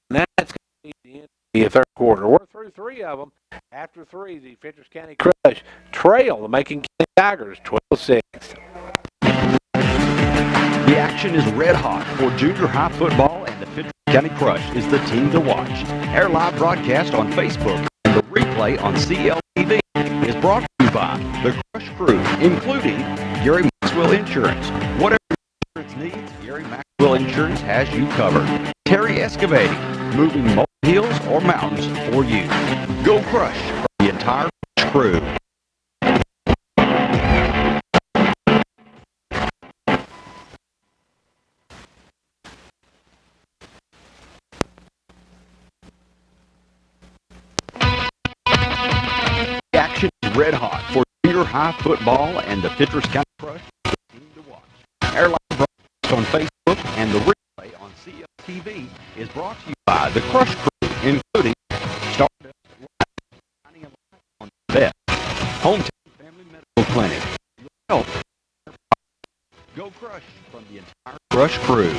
And that's going to be the end of the third quarter. We're through 3 of them. After 3, the Fentress County Crush trail the Macon County Tigers 12-6. The action is red hot for junior high football, and the Fentress County Crush is the team to watch. Our live broadcast on Facebook and the replay on CLTV is brought to you by the Crush Crew, including Gary Maxwell Insurance. Whatever insurance needs, Gary Maxwell Insurance has you covered. Terry Excavating, moving hills or mountains for you. Go Crush from the entire Crush crew. The action is red hot for junior high football, and the Fentress County Crush is the team to watch. Our live broadcast on Facebook and the replay on CLTV is brought to you by the Crush Crew, including Stardust Life, Shining a Light on the Best, Hometown Family Medical Clinic, Health. Go Crush from the entire Crush crew.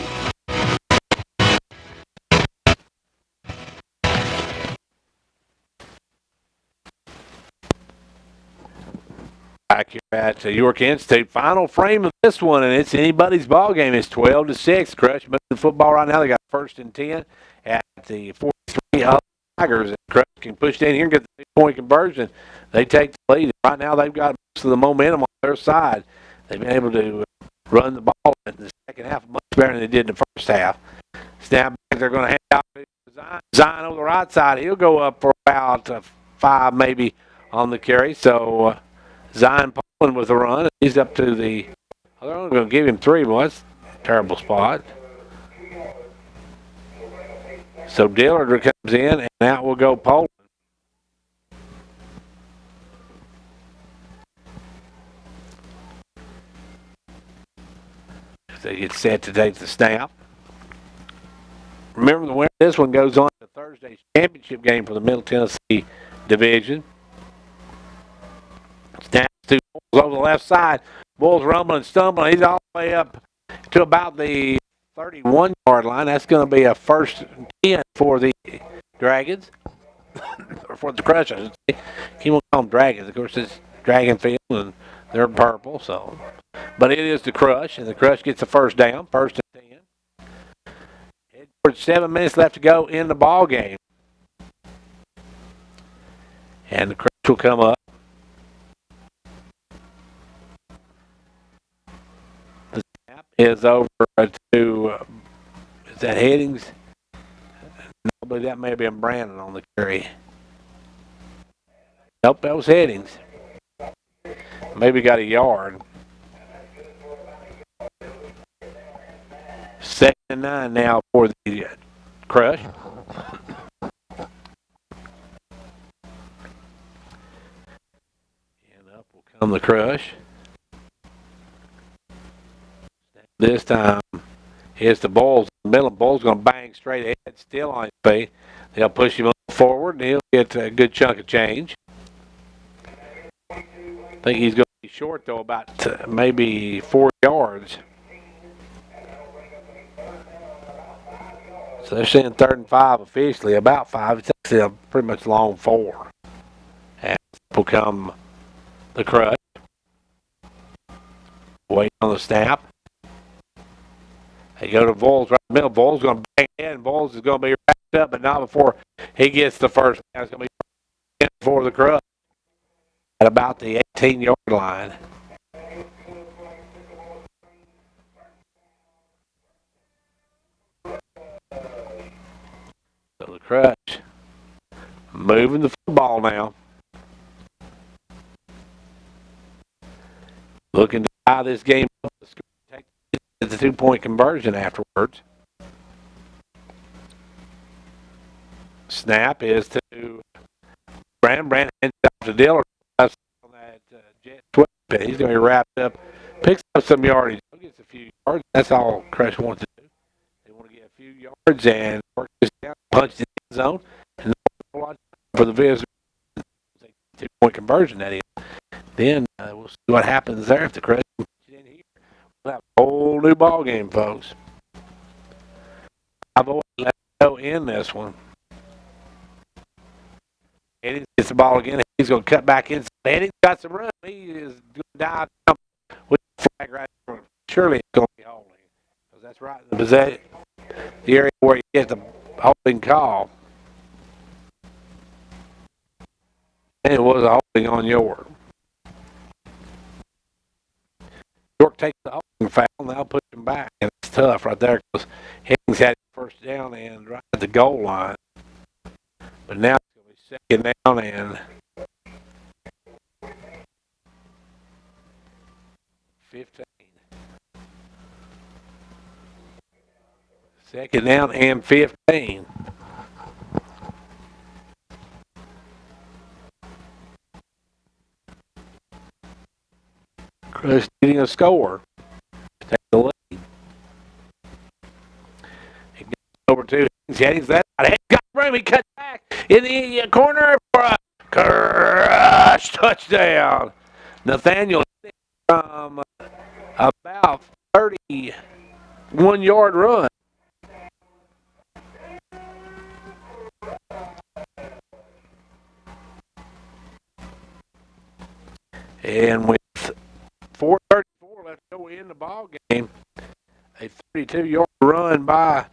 Back here at York Institute. Final frame of this one, and it's anybody's ball game. It's 12-6. Crush moving the football right now. They got first and 10 at the 43 of Tigers. And Crush can push down here and get the 2-point conversion. They take the lead. Right now they've got most of the momentum on their side. They've been able to run the ball in the second half much better than they did in the first half. Snap back, they're going to hand out to Zion on the right side. He'll go up for about 5 maybe on the carry. So Zion Poland with a run. He's up to the. They're only going to give him 3, but that's a terrible spot. So Dillard comes in, and out will go Poland. They get set to take the snap. Remember, the winner of this one goes on to Thursday's championship game for the Middle Tennessee Division. Snaps to Bulls over the left side. Bulls rumbling, stumbling. He's all the way up to about the 31-yard line. That's going to be a first and 10 for the Dragons. Or for the Crush, I should say. He won't call them Dragons. Of course, it's Dragon Field, and they're purple. So, but it is the Crush, and the Crush gets the first down, first and 10. Edwards, 7 minutes left to go in the ball game. And the Crush will come up. The snap is over to, is that Headings? No, I believe that may have been Brandon on the carry. Nope, that was Headings. Maybe got a yard. 2nd and 9 now for the Crush. And up will come the Crush. This time it's the Bulls. The middle Bulls going to bang straight ahead, still on his feet. They'll push him forward, and he'll get a good chunk of change. I think he's going to be short, though, about maybe 4 yards. So they're saying 3rd and 5 officially, about 5. It's actually a pretty much long 4. And will come the Crush. Waiting on the snap. They go to Vols right in the middle. Vols going to bang in. Vols is going to be wrapped up, but not before he gets the first down. It's going to be for the Crush at about the 18-yard line. So the Crush moving the football now. Looking to tie this game up. Take the 2-point conversion afterwards. Snap is to Brandon. Brandon hands it off to Dillard. On that jet sweep pit. He's going to be wrapped up. Picks up some yardage. Gets a few yards. That's all Crush wants to do. They want to get a few yards and work this down, punch the end zone, and for the visitor. 2-point conversion, that is. Then we'll see what happens there if the Crush puts it in here. We'll have a whole new ball game, folks. I've always let go in this one. Eddie gets the ball again. He's going to cut back in. Eddie's got some run. He is going to dive down with the flag right there. Surely it's going to be holding. Because that's right in the area where you get the holding call. And it was a holding on York. York takes the holding foul, and they'll push him back. And it's tough right there because Higgins had first down and right at the goal line. But now it's going to be 2nd down and 15. 2nd down and 15. Crush getting a score. Take the lead. He goes over to Headings. That got room. He cuts back in the corner for a Crush touchdown. Nathaniel from about 31-yard run. And with 4:34 left to go in the ball game, a 32-yard run by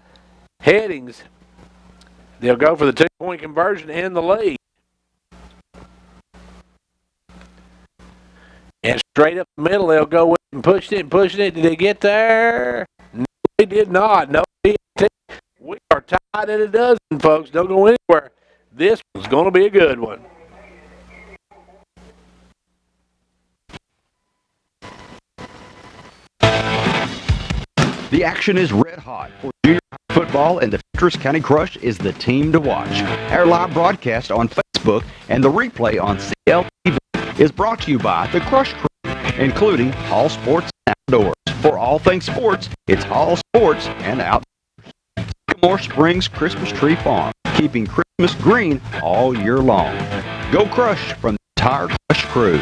Headings. They'll go for the 2-point conversion in the lead. And straight up the middle, they'll go with it and pushing it and pushing it. Did they get there? No, they did not. No, we are tied at a dozen, folks. Don't go anywhere. This one's going to be a good one. The action is red hot for junior high football, and the Fentress County Crush is the team to watch. Our live broadcast on Facebook and the replay on CLTV is brought to you by the Crush Crew, including Hall Sports and Outdoors. For all things sports, it's Hall Sports and Outdoors. Sycamore Springs Christmas Tree Farm, keeping Christmas green all year long. Go Crush from the entire Crush crew.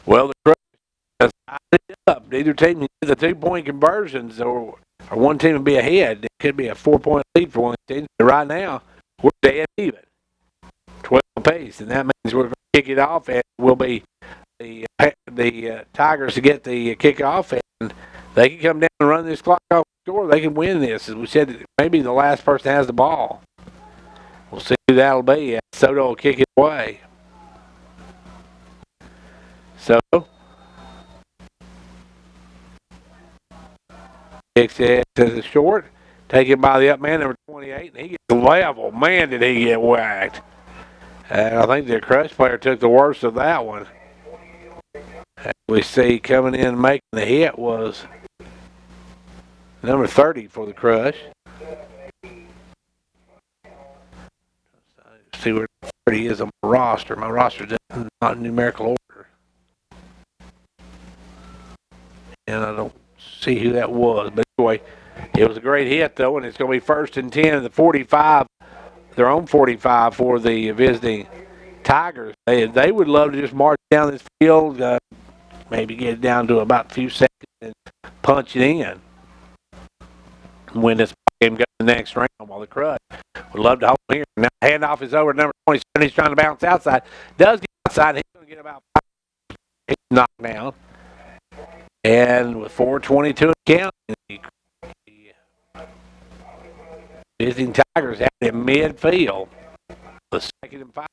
Well, the Crush has tied it up. Neither team can get the 2-point conversions, or one team will be ahead. It could be a 4-point lead for one team. But right now, we're dead even. 12 apiece, and that means we're going to kick it off, and will be the Tigers to get the kickoff, and they can come down and run this clock off the score. They can win this. As we said, maybe the last person has the ball. We'll see who that'll be. Soto will kick it away. So, kicks it to the short, taken by the up man, number 28, and he gets level. Man, did he get whacked. And I think the Crush player took the worst of that one. As we see coming in making the hit was number 30 for the Crush. Let's see where 30 is on my roster. My roster is not in numerical order. And I don't see who that was. But anyway, it was a great hit, though, and it's going to be 1st and 10 at the 45, their own 45 for the visiting Tigers. They would love to just march down this field, maybe get it down to about a few seconds and punch it in. Win this game, go to the next round while the Crush would love to hold here. Now, handoff is over. Number 27, he's trying to bounce outside. Does get outside. He's going to get about 5. He's knocked down. And with 4:22 count, the visiting Tigers have it in midfield. The 2nd and 5.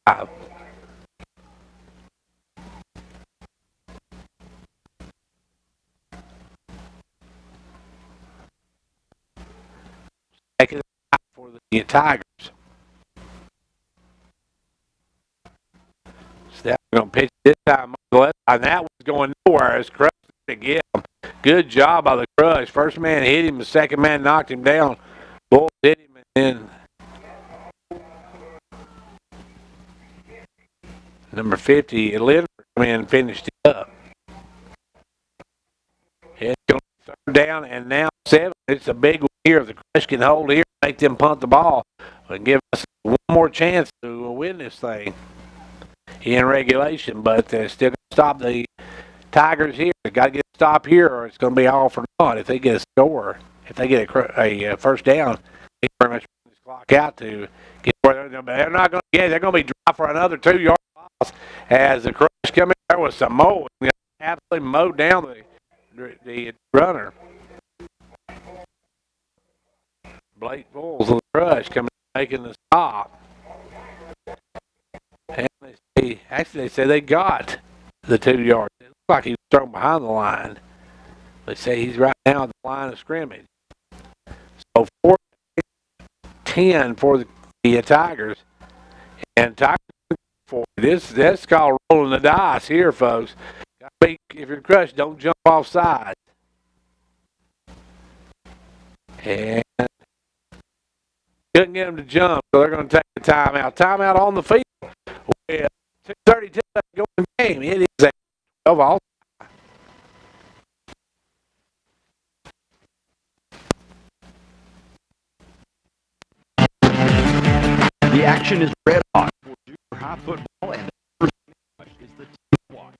Second and 5 for the Tigers. So they're going to pitch this time on the left side, and that was going nowhere. As Crush to get him. Good job by the Crush. First man hit him, the second man knocked him down. Bulls hit him, and then number 50, Leonard, come in and finished it up. It's going to be 3rd down and now 7. It's a big one here. If the Crush can hold here, make them punt the ball, and give us one more chance to win this thing in regulation. But they're still going to stop the Tigers here. They got to get a stop here, or it's going to be all for naught. If they get a score, if they get a first down, they pretty much run this clock out to get where they're not going to get. They're going to be dry for another 2-yard loss as the Crush come in. There was some mowing, absolutely mowed down the runner. Blake Bulls of the Crush coming in, making the stop. And they said they got the 2 yards. It looked like he was thrown behind the line. They say he's right now at the line of scrimmage. So 4-10 for the Tigers. And Tigers for this called rolling the dice here, folks. If you're Crush, don't jump off sides. And couldn't get them to jump, so they're going to take a timeout. Timeout on the field. With 2:32 left to go in the game. It is a 12 all. The action is red hot for junior high football, and the Crush is the team to watch.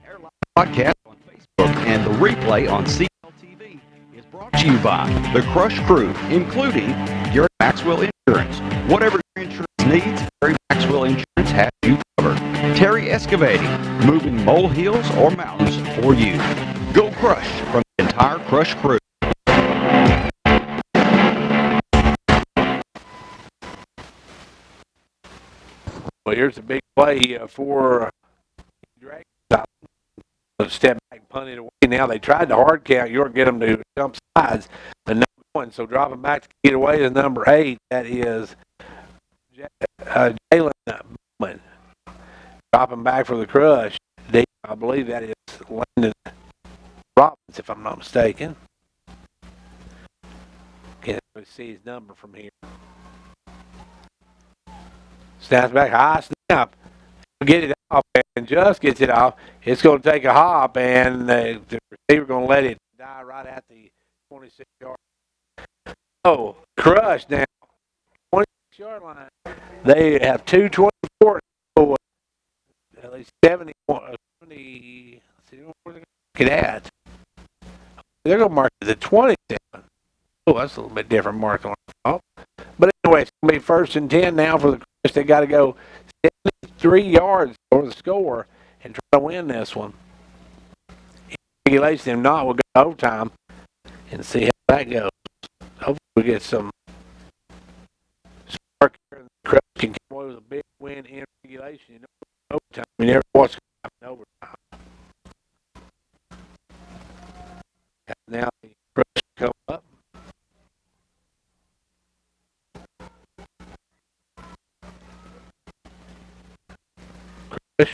Our live podcast on Facebook and the replay on CLTV is brought to you by the Crush Crew, including Gary Maxwell Insurance. Whatever your insurance needs, Gary Maxwell Insurance has you covered. Terry Excavating, moving molehills or mountains for you. Go Crush from the entire Crush Crew. Well, here's a big play for Dragons. Step back, punt it away. Now they tried to hard count York, get them to jump sides, but no one. So dropping back to get away is number 8. That is Jalen Bowman. Dropping back for the Crush. I believe that is Landon Robbins, if I'm not mistaken. Can't really see his number from here. Snaps back, high snap. Get it off, and just gets it off. It's going to take a hop, and the receiver going to let it die right at the 26-yard. Oh, Crush now, 26-yard line. They have 2:24. So at least 71. 70. See where they're going to get at. They're going to mark it at 27. Oh, that's a little bit different mark on the top. But anyway, it's going to be 1st and 10 now for the Crush. They got to go 73 yards for the score and try to win this one. Regulation, if not, we'll go to overtime and see how that goes. Hopefully we get some spark here and the Crush can come away with a big win in regulation. You know, overtime. You never watch it in overtime. And now the Crush come up. Crush.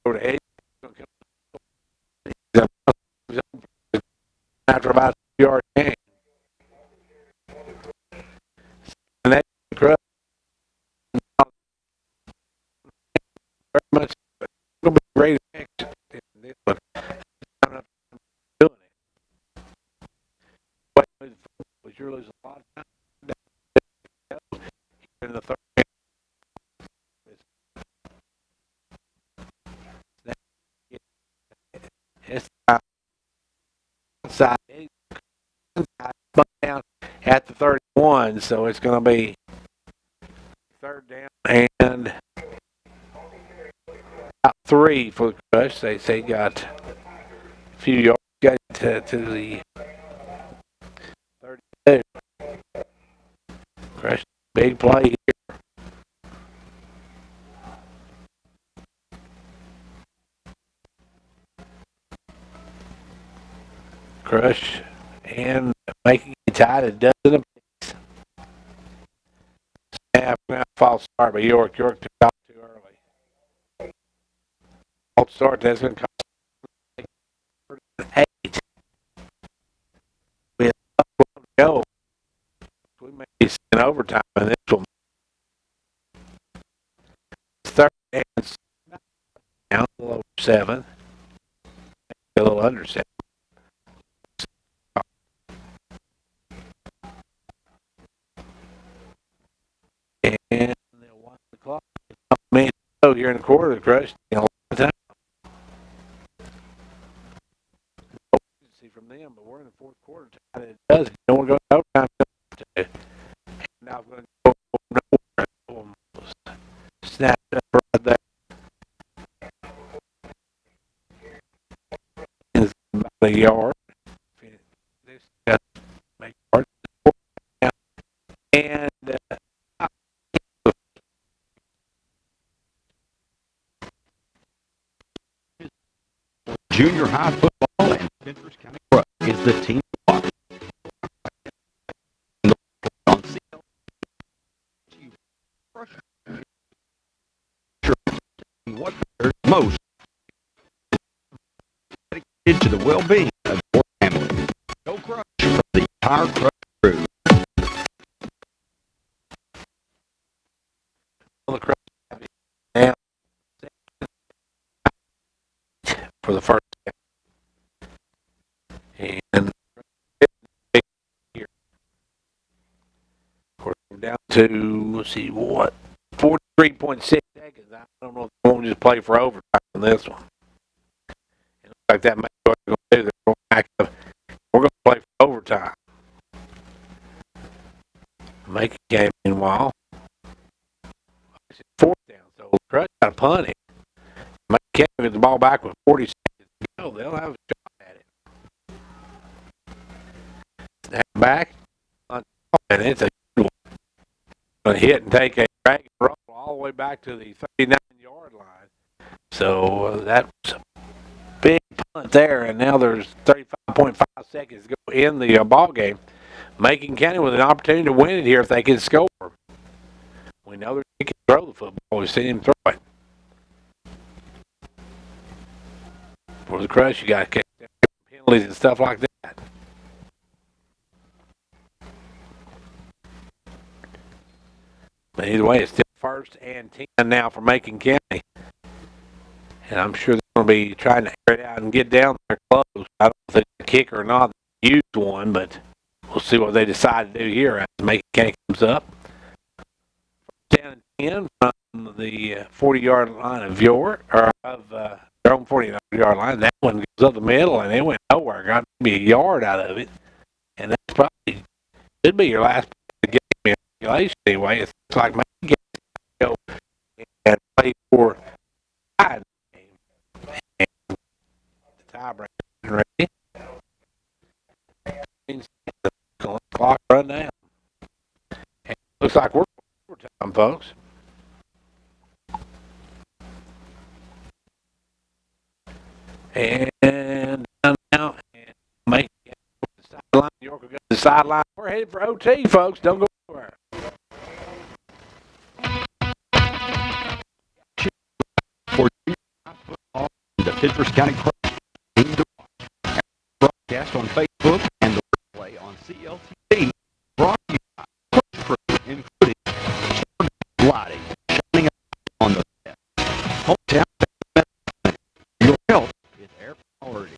Go to Eddie. After about a 2-yard gain. And that Crush very much going to be great action in this one. Doing it. But you're losing a lot of time in the third. It's outside, down at the 31, so it's going to be 3rd down and about 3 for the Crush. They got a few yards, got to the 32. Crush, big play here. Crush and making it tied a dozen apiece. Snap, false start by York. York took off too early. False start, that's going to cost 8. We have 12 to go. We may be seeing overtime in this one. 3rd and down, a little over 7. A little under 7. And they'll watch the clock. Man, here in the quarter, the Crush in a lot of time. No urgency from them, but we're in the 4th quarter. It does. If you don't want to go to overtime, and now I'm going to go nowhere. Snap up right there. It's about a yard. This make yard. And Junior high football and Fentress County Crush is the team to watch. On what matters most dedicated to the well-being of your family. Go Crush from the entire Crush crew. the Crush now for the first game. And here, of course, we're down to, let's see, what, 43.6 seconds. I don't know if they won't just play for overtime on this one. It looks like that may be what they're going to do. They're going back up. We're going to play for overtime. Make a game meanwhile. It's 4th down, so Crush got to punt it. Make a game, get the ball back with 40 seconds to go. They'll have a shot at it. Snap back, and it's a good one. going to hit and take a drag and roll all the way back to the 39-yard line. So that was a big punt there, and now there's 35.5 seconds to go in the ball game. Macon County with an opportunity to win it here if they can score. We know that they can throw the football. We've seen him throw it. For the Crush, you got to catch penalties and stuff like that. But either way, it's still 1st and 10 now for Macon County. And I'm sure they're going to be trying to air it out and get down there close. I don't know if it's a kicker or not. They used one, but we'll see what they decide to do here as Macon County comes up. 10 and 10 from the 40-yard line of their own 40-yard line. That one goes up the middle, and it went nowhere. Got maybe a yard out of it. And that's probably should be your last game in regulation anyway. It's like Macon County go and play for the game. And the tiebreaker ready. The clock run down. And it looks like we're overtime, folks. And down now, and make it the sideline. York will go to the sideline. We're headed for OT, folks. Don't go anywhere. For football, the Fentress County Crush team to watch. Broadcast on Facebook and the replay on CLTV. Brought to you by Crush Crew, including lighting, shining on the best. Hometown your health is our priority.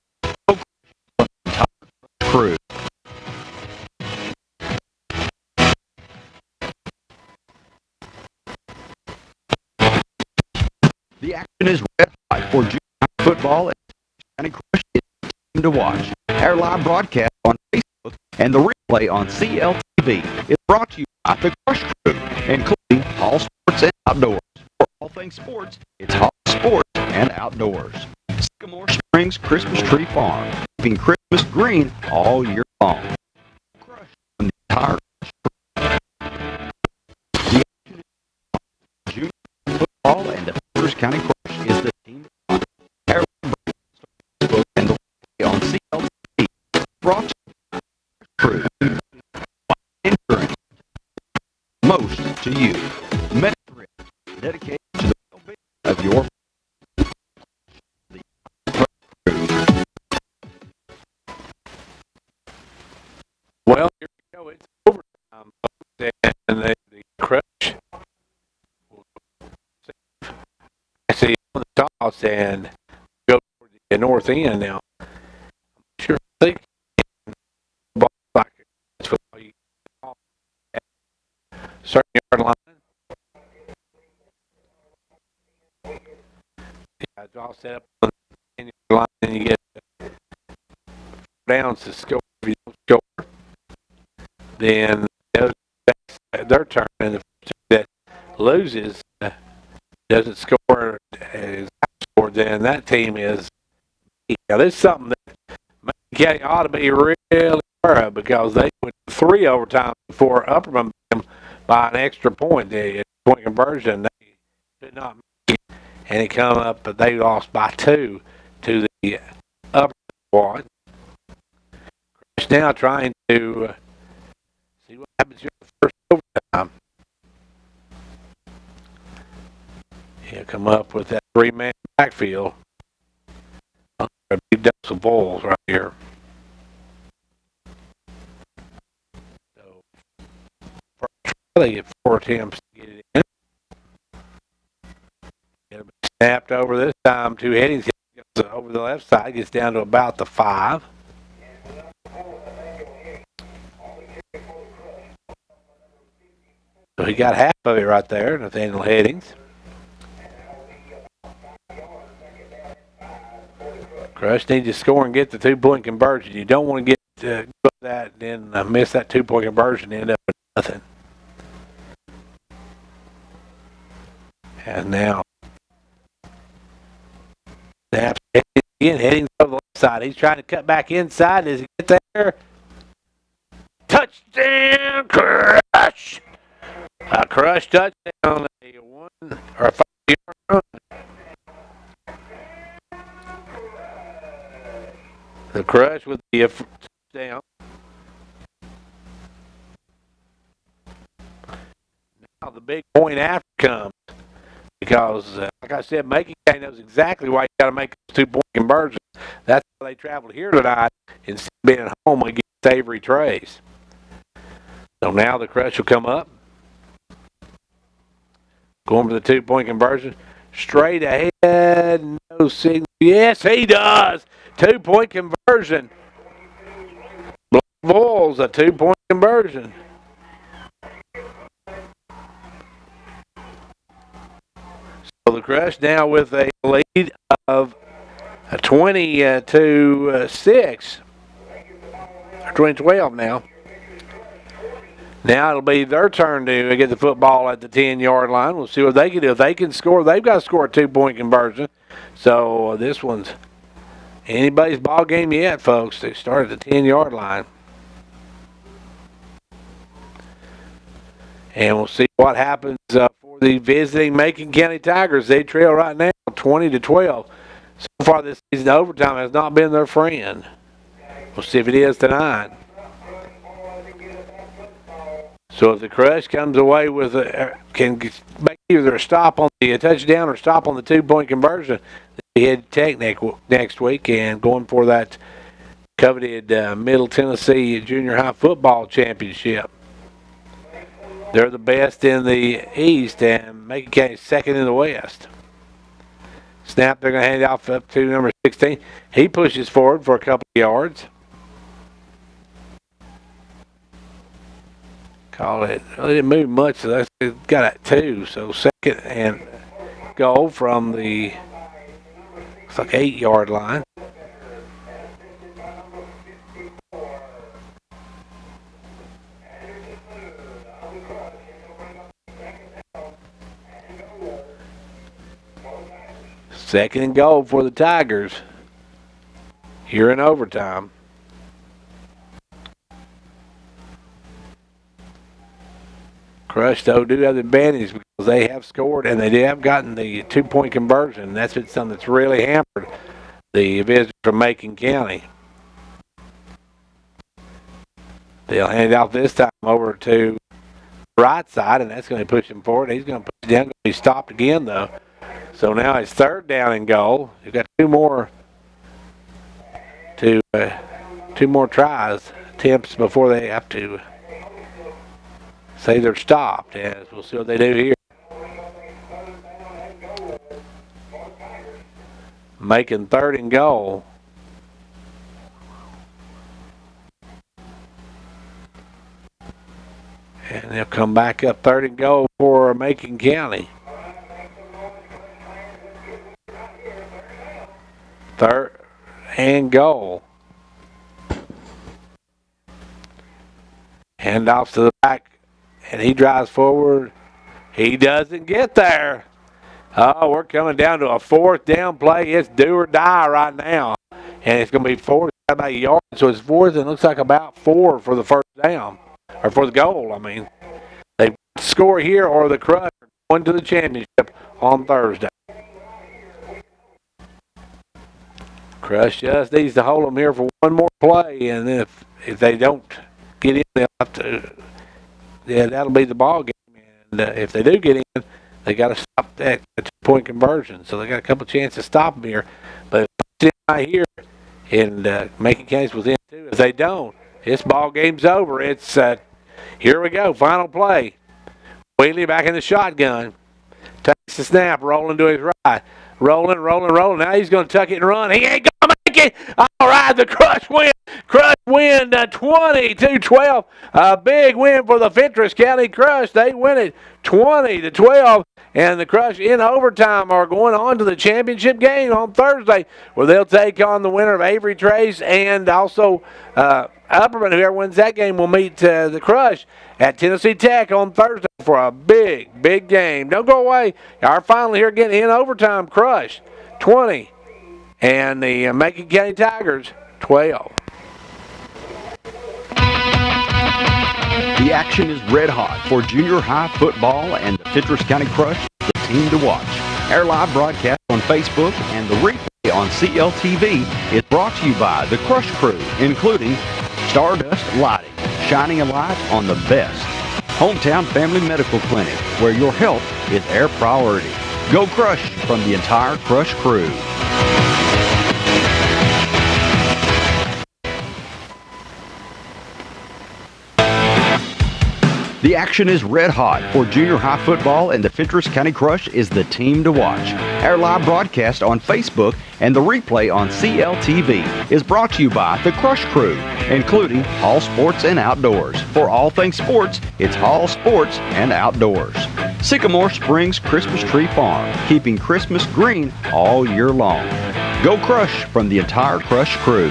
Crew. The action is red hot for junior high football and County Crush is the team to watch. Our live broadcast on Facebook and the replay on CLTV is brought to you by the Crush Crew, including Hall Sports and Outdoors. For all things sports, it's Hall Sports and Outdoors. Sycamore Springs Christmas Tree Farm, keeping Christmas green all year long. Crush on the entire the junior football and the Fentress County Crush is the team on our Facebook and the on CLTV. Brought to you by Crew. Insurance most to you. MedThrift, dedicated to the well-being of your Well, here we go. It's overtime, and the Crush see on the toss and go toward the north end now. I'm sure they can ball like that's what you call at certain yard line. Yeah, it's all set up on the 10-yard line, and you get downs to score. If you don't score, then that's their turn, and the team that loses doesn't score as scored, then that team is. Now, there's something that Macon County ought to be really aware of because they went 3 overtimes before Upperman beat them by an extra point. The point conversion, they did not make it, and it come up, but they lost by 2 to the Upper squad. Now trying to see what happens here in the first overtime. He'll come up with that 3-man backfield. A big dose of balls right here. So, first try, they get 4 attempts to get it in. It'll be snapped over this time. 2 headings goes over the left side, gets down to about the 5. So he got half of it right there, Nathaniel Headings. Crush needs to score and get the 2-point conversion. You don't want to get that and then miss that 2-point conversion and end up with nothing. And now, snaps again, Headings over the left side. He's trying to cut back inside. Does he get there? Touchdown, Crush! A Crush touchdown, a 1 or a 5-yard run. The Crush with the touchdown. Now the big point after comes because, like I said, Macon County knows exactly why you got to make those 2-point conversions. That's why they traveled here tonight instead of being at home against Avery Trace. So now the Crush will come up. Going for the 2-point conversion. Straight ahead. No signal. Yes, he does. 2-point conversion. Black Bulls, a 2-point conversion. So the Crush now with a lead of 20 to 6. Or 20-12 now. Now it'll be their turn to get the football at the 10-yard line. We'll see what they can do. If they can score, they've got to score a 2-point conversion. So this one's anybody's ball game yet, folks. They start at the 10-yard line. And we'll see what happens for the visiting Macon County Tigers. They trail right now 20 to 12. So far this season, overtime has not been their friend. We'll see if it is tonight. So if the Crush comes away with can make either a stop on the touchdown or stop on the 2-point conversion, they head Tech next week and going for that coveted Middle Tennessee Junior High Football Championship. They're the best in the East and Macon County second in the West. Snap, they're going to hand it off up to number 16. He pushes forward for a couple of yards. Call it. Well, they didn't move much, so they got at 2. So second and goal from the looks like 8-yard line. Second and goal for the Tigers here in overtime. Crush, though, do have the advantage because they have scored and they have gotten the 2-point conversion. That's been something that's really hampered the visitors from Macon County. They'll hand it off this time over to the right side, and that's going to push him forward. He's going to push it down. Going to be stopped again, though. So now it's third down and goal. You've got two more tries, attempts before they have to say they're stopped. As we'll see what they do here. Making third and goal. And they'll come back up third and goal for Macon County. Third and goal. Handoffs to the back, and he drives forward. He doesn't get there. Oh, we're coming down to a fourth down play. It's do or die right now. And it's going to be fourth, about a yard. So it's fourth and looks like about 4 for the first down. Or for the goal, I mean. They score here or the Crush are going to the championship on Thursday. Crush just needs to hold them here for one more play. And then if they don't get in, they'll have to, yeah, that'll be the ball game. And if they do get in, they got to stop that 2-point conversion. So they got a couple chances to stop them here. But right here, and Macon County's within 2. If they don't, this ball game's over. It's here we go, final play. Wheatley back in the shotgun. Takes the snap, rolling to his right. Rolling. Now he's going to tuck it and run. He ain't going to make it. All right, the Crush win. Crush win 20-12. A big win for the Fentress County Crush. They win it 20-12. And the Crush in overtime are going on to the championship game on Thursday, where they'll take on the winner of Avery Trace and also Upperman. Whoever wins that game will meet the Crush at Tennessee Tech on Thursday for a big game. Don't go away. Our final here again in overtime. Crush 20 and the Macon County Tigers 12. The action is red hot for junior high football, and the Fentress County Crush is the team to watch. Our live broadcast on Facebook and the replay on CLTV is brought to you by the Crush Crew, including Stardust Lighting, shining a light on the best. Hometown Family Medical Clinic, where your health is our priority. Go Crush from the entire Crush crew. The action is red hot for junior high football, and the Fentress County Crush is the team to watch. Our live broadcast on Facebook and the replay on CLTV is brought to you by the Crush Crew, including Hall Sports and Outdoors. For all things sports, it's Hall Sports and Outdoors. Sycamore Springs Christmas Tree Farm, keeping Christmas green all year long. Go Crush from the entire Crush crew.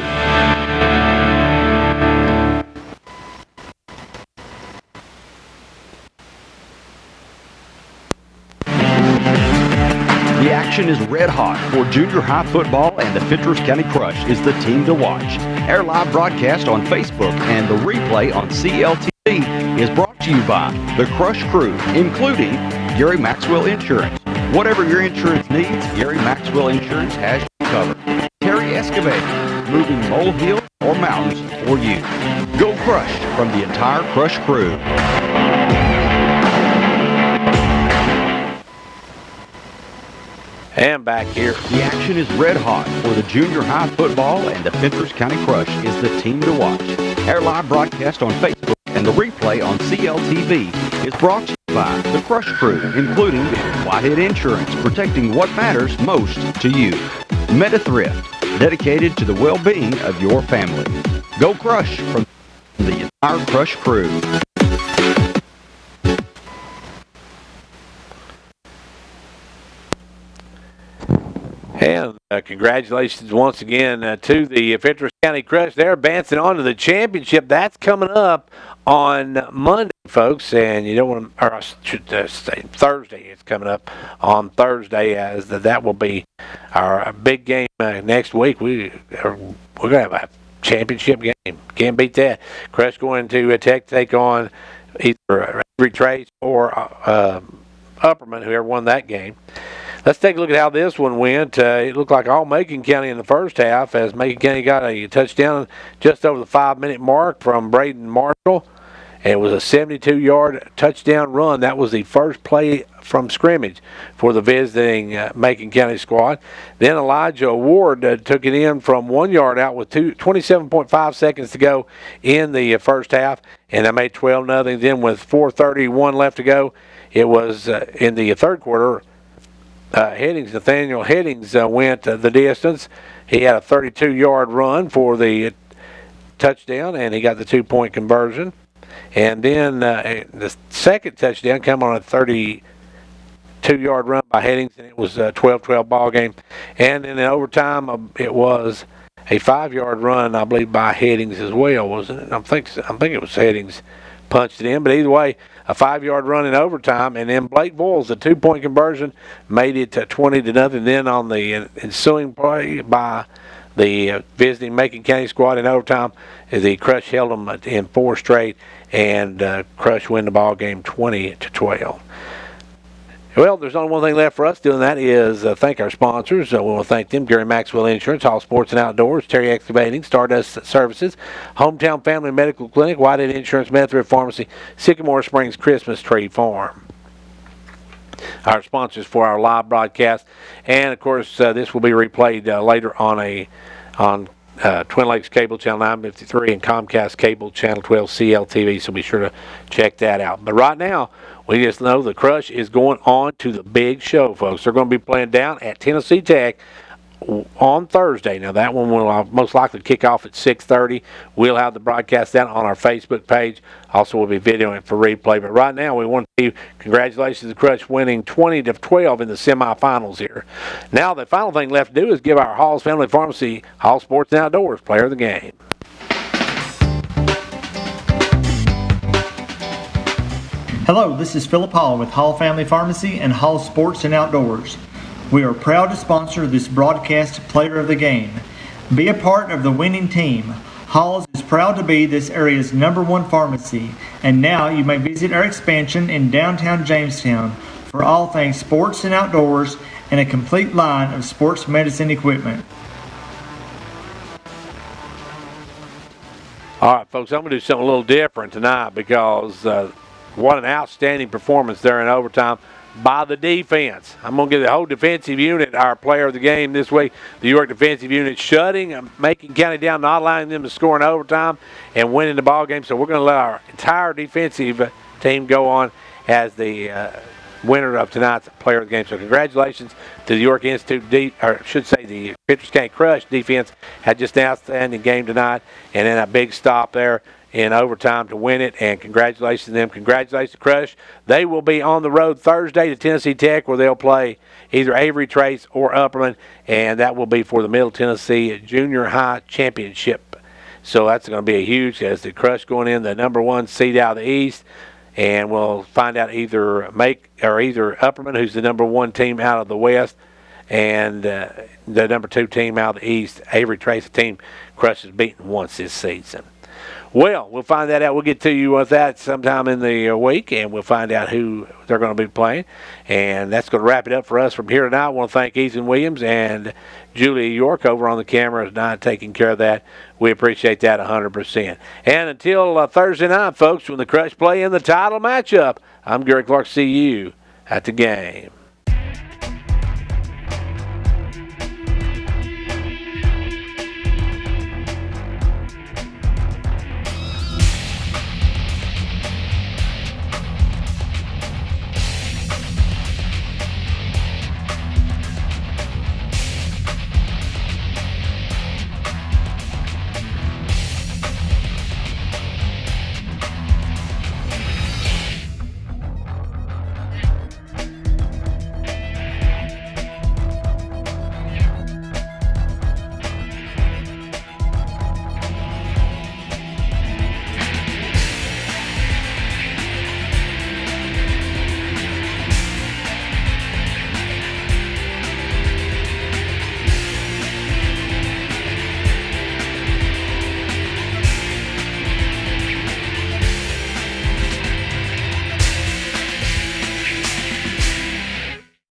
The action is red hot for junior high football, and the Fentress County Crush is the team to watch. Our live broadcast on Facebook and the replay on CLTV is brought to you by the Crush Crew, including Gary Maxwell Insurance. Whatever your insurance needs, Gary Maxwell Insurance has you covered. Terry Excavating, moving molehills or mountains for you. Go Crush from the entire Crush crew. And back here. The action is red hot for the junior high football, and the Fentress County Crush is the team to watch. Our live broadcast on Facebook and the replay on CLTV is brought to you by the Crush Crew, including Whitehead Insurance, protecting what matters most to you. Meta Thrift, dedicated to the well-being of your family. Go Crush from the entire Crush crew. And congratulations once again to the Fentress County Crush. They're advancing on to the championship. That's coming up on Monday, folks. And you don't want to, or I should say Thursday. It's coming up on Thursday, as that will be our big game next week. We're going to have a championship game. Can't beat that. Crush going to take on either Avery Trace or Upperman, whoever won that game. Let's take a look at how this one went. It looked like all Macon County in the first half, as Macon County got a touchdown just over the 5-minute mark from Braden Marshall. It was a 72-yard touchdown run. That was the first play from scrimmage for the visiting Macon County squad. Then Elijah Ward took it in from 1 yard out with 27.5 seconds to go in the first half, and they made 12-0. Then with 4:31 left to go, it was in the third quarter. Nathaniel Headings went the distance. He had a 32-yard run for the touchdown, and he got the 2-point conversion. And then the second touchdown came on a 32-yard run by Headings, and it was a 12-12 ball game. And then in overtime, it was a 5-yard run, I believe, by Headings as well, wasn't it? I think it was Headings punched it in, but either way, a 5-yard run in overtime, and then Blake Boyles, a 2-point conversion, made it 20-0. Then on the ensuing play by the visiting Macon County squad in overtime, the Crush held them in 4 straight, and Crush win the ball game 20-12. Well, there's only one thing left for us doing that is thank our sponsors. We want to thank them: Gary Maxwell Insurance, Hall Sports and Outdoors, Terry Excavating, Stardust Services, Hometown Family Medical Clinic, Whitehead Insurance, Meta Thrift Pharmacy, Sycamore Springs Christmas Tree Farm. Our sponsors for our live broadcast, and of course this will be replayed later on Twin Lakes Cable Channel 953 and Comcast Cable Channel 12 CLTV, so be sure to check that out. But right now, we just know the Crush is going on to the big show, folks. They're going to be playing down at Tennessee Tech on Thursday. Now, that one will most likely kick off at 6:30. We'll have the broadcast down on our Facebook page. Also, we'll be videoing it for replay. But right now, we want to give congratulations to the Crush winning 20-12 in the semifinals here. Now, the final thing left to do is give our Hall's Family Pharmacy, Hall Sports and Outdoors player of the game. Hello, this is Philip Hall with Hall Family Pharmacy and Hall Sports and Outdoors. We are proud to sponsor this broadcast player of the game. Be a part of the winning team. Hall's is proud to be this area's #1 pharmacy, and now you may visit our expansion in downtown Jamestown for all things sports and outdoors and a complete line of sports medicine equipment. All right, folks, I'm going to do something a little different tonight because what an outstanding performance there in overtime by the defense. I'm going to give the whole defensive unit our player of the game this week. The York defensive unit shutting Macon County down, not allowing them to score in overtime and winning the ball game. So we're going to let our entire defensive team go on as the winner of tonight's player of the game. So congratulations to the York Institute, or I should say the Fentress County Crush defense had just an outstanding game tonight, and then a big stop there in overtime to win it, and congratulations to them. Congratulations to Crush. They will be on the road Thursday to Tennessee Tech, where they'll play either Avery Trace or Upperman, and that will be for the Middle Tennessee Junior High Championship. So that's going to be a huge, as the Crush going in the #1 seed out of the East, and we'll find out either Upperman, who's the #1 team out of the West, and the #2 team out of the East, Avery Trace, the team Crush has beaten once this season. Well, we'll find that out. We'll get to you with that sometime in the week, and we'll find out who they're going to be playing. And that's going to wrap it up for us from here tonight. I want to thank Ethan Williams and Julia York over on the camera tonight taking care of that. We appreciate that 100%. And until Thursday night, folks, when the Crush play in the title matchup, I'm Gary Clark. See you at the game.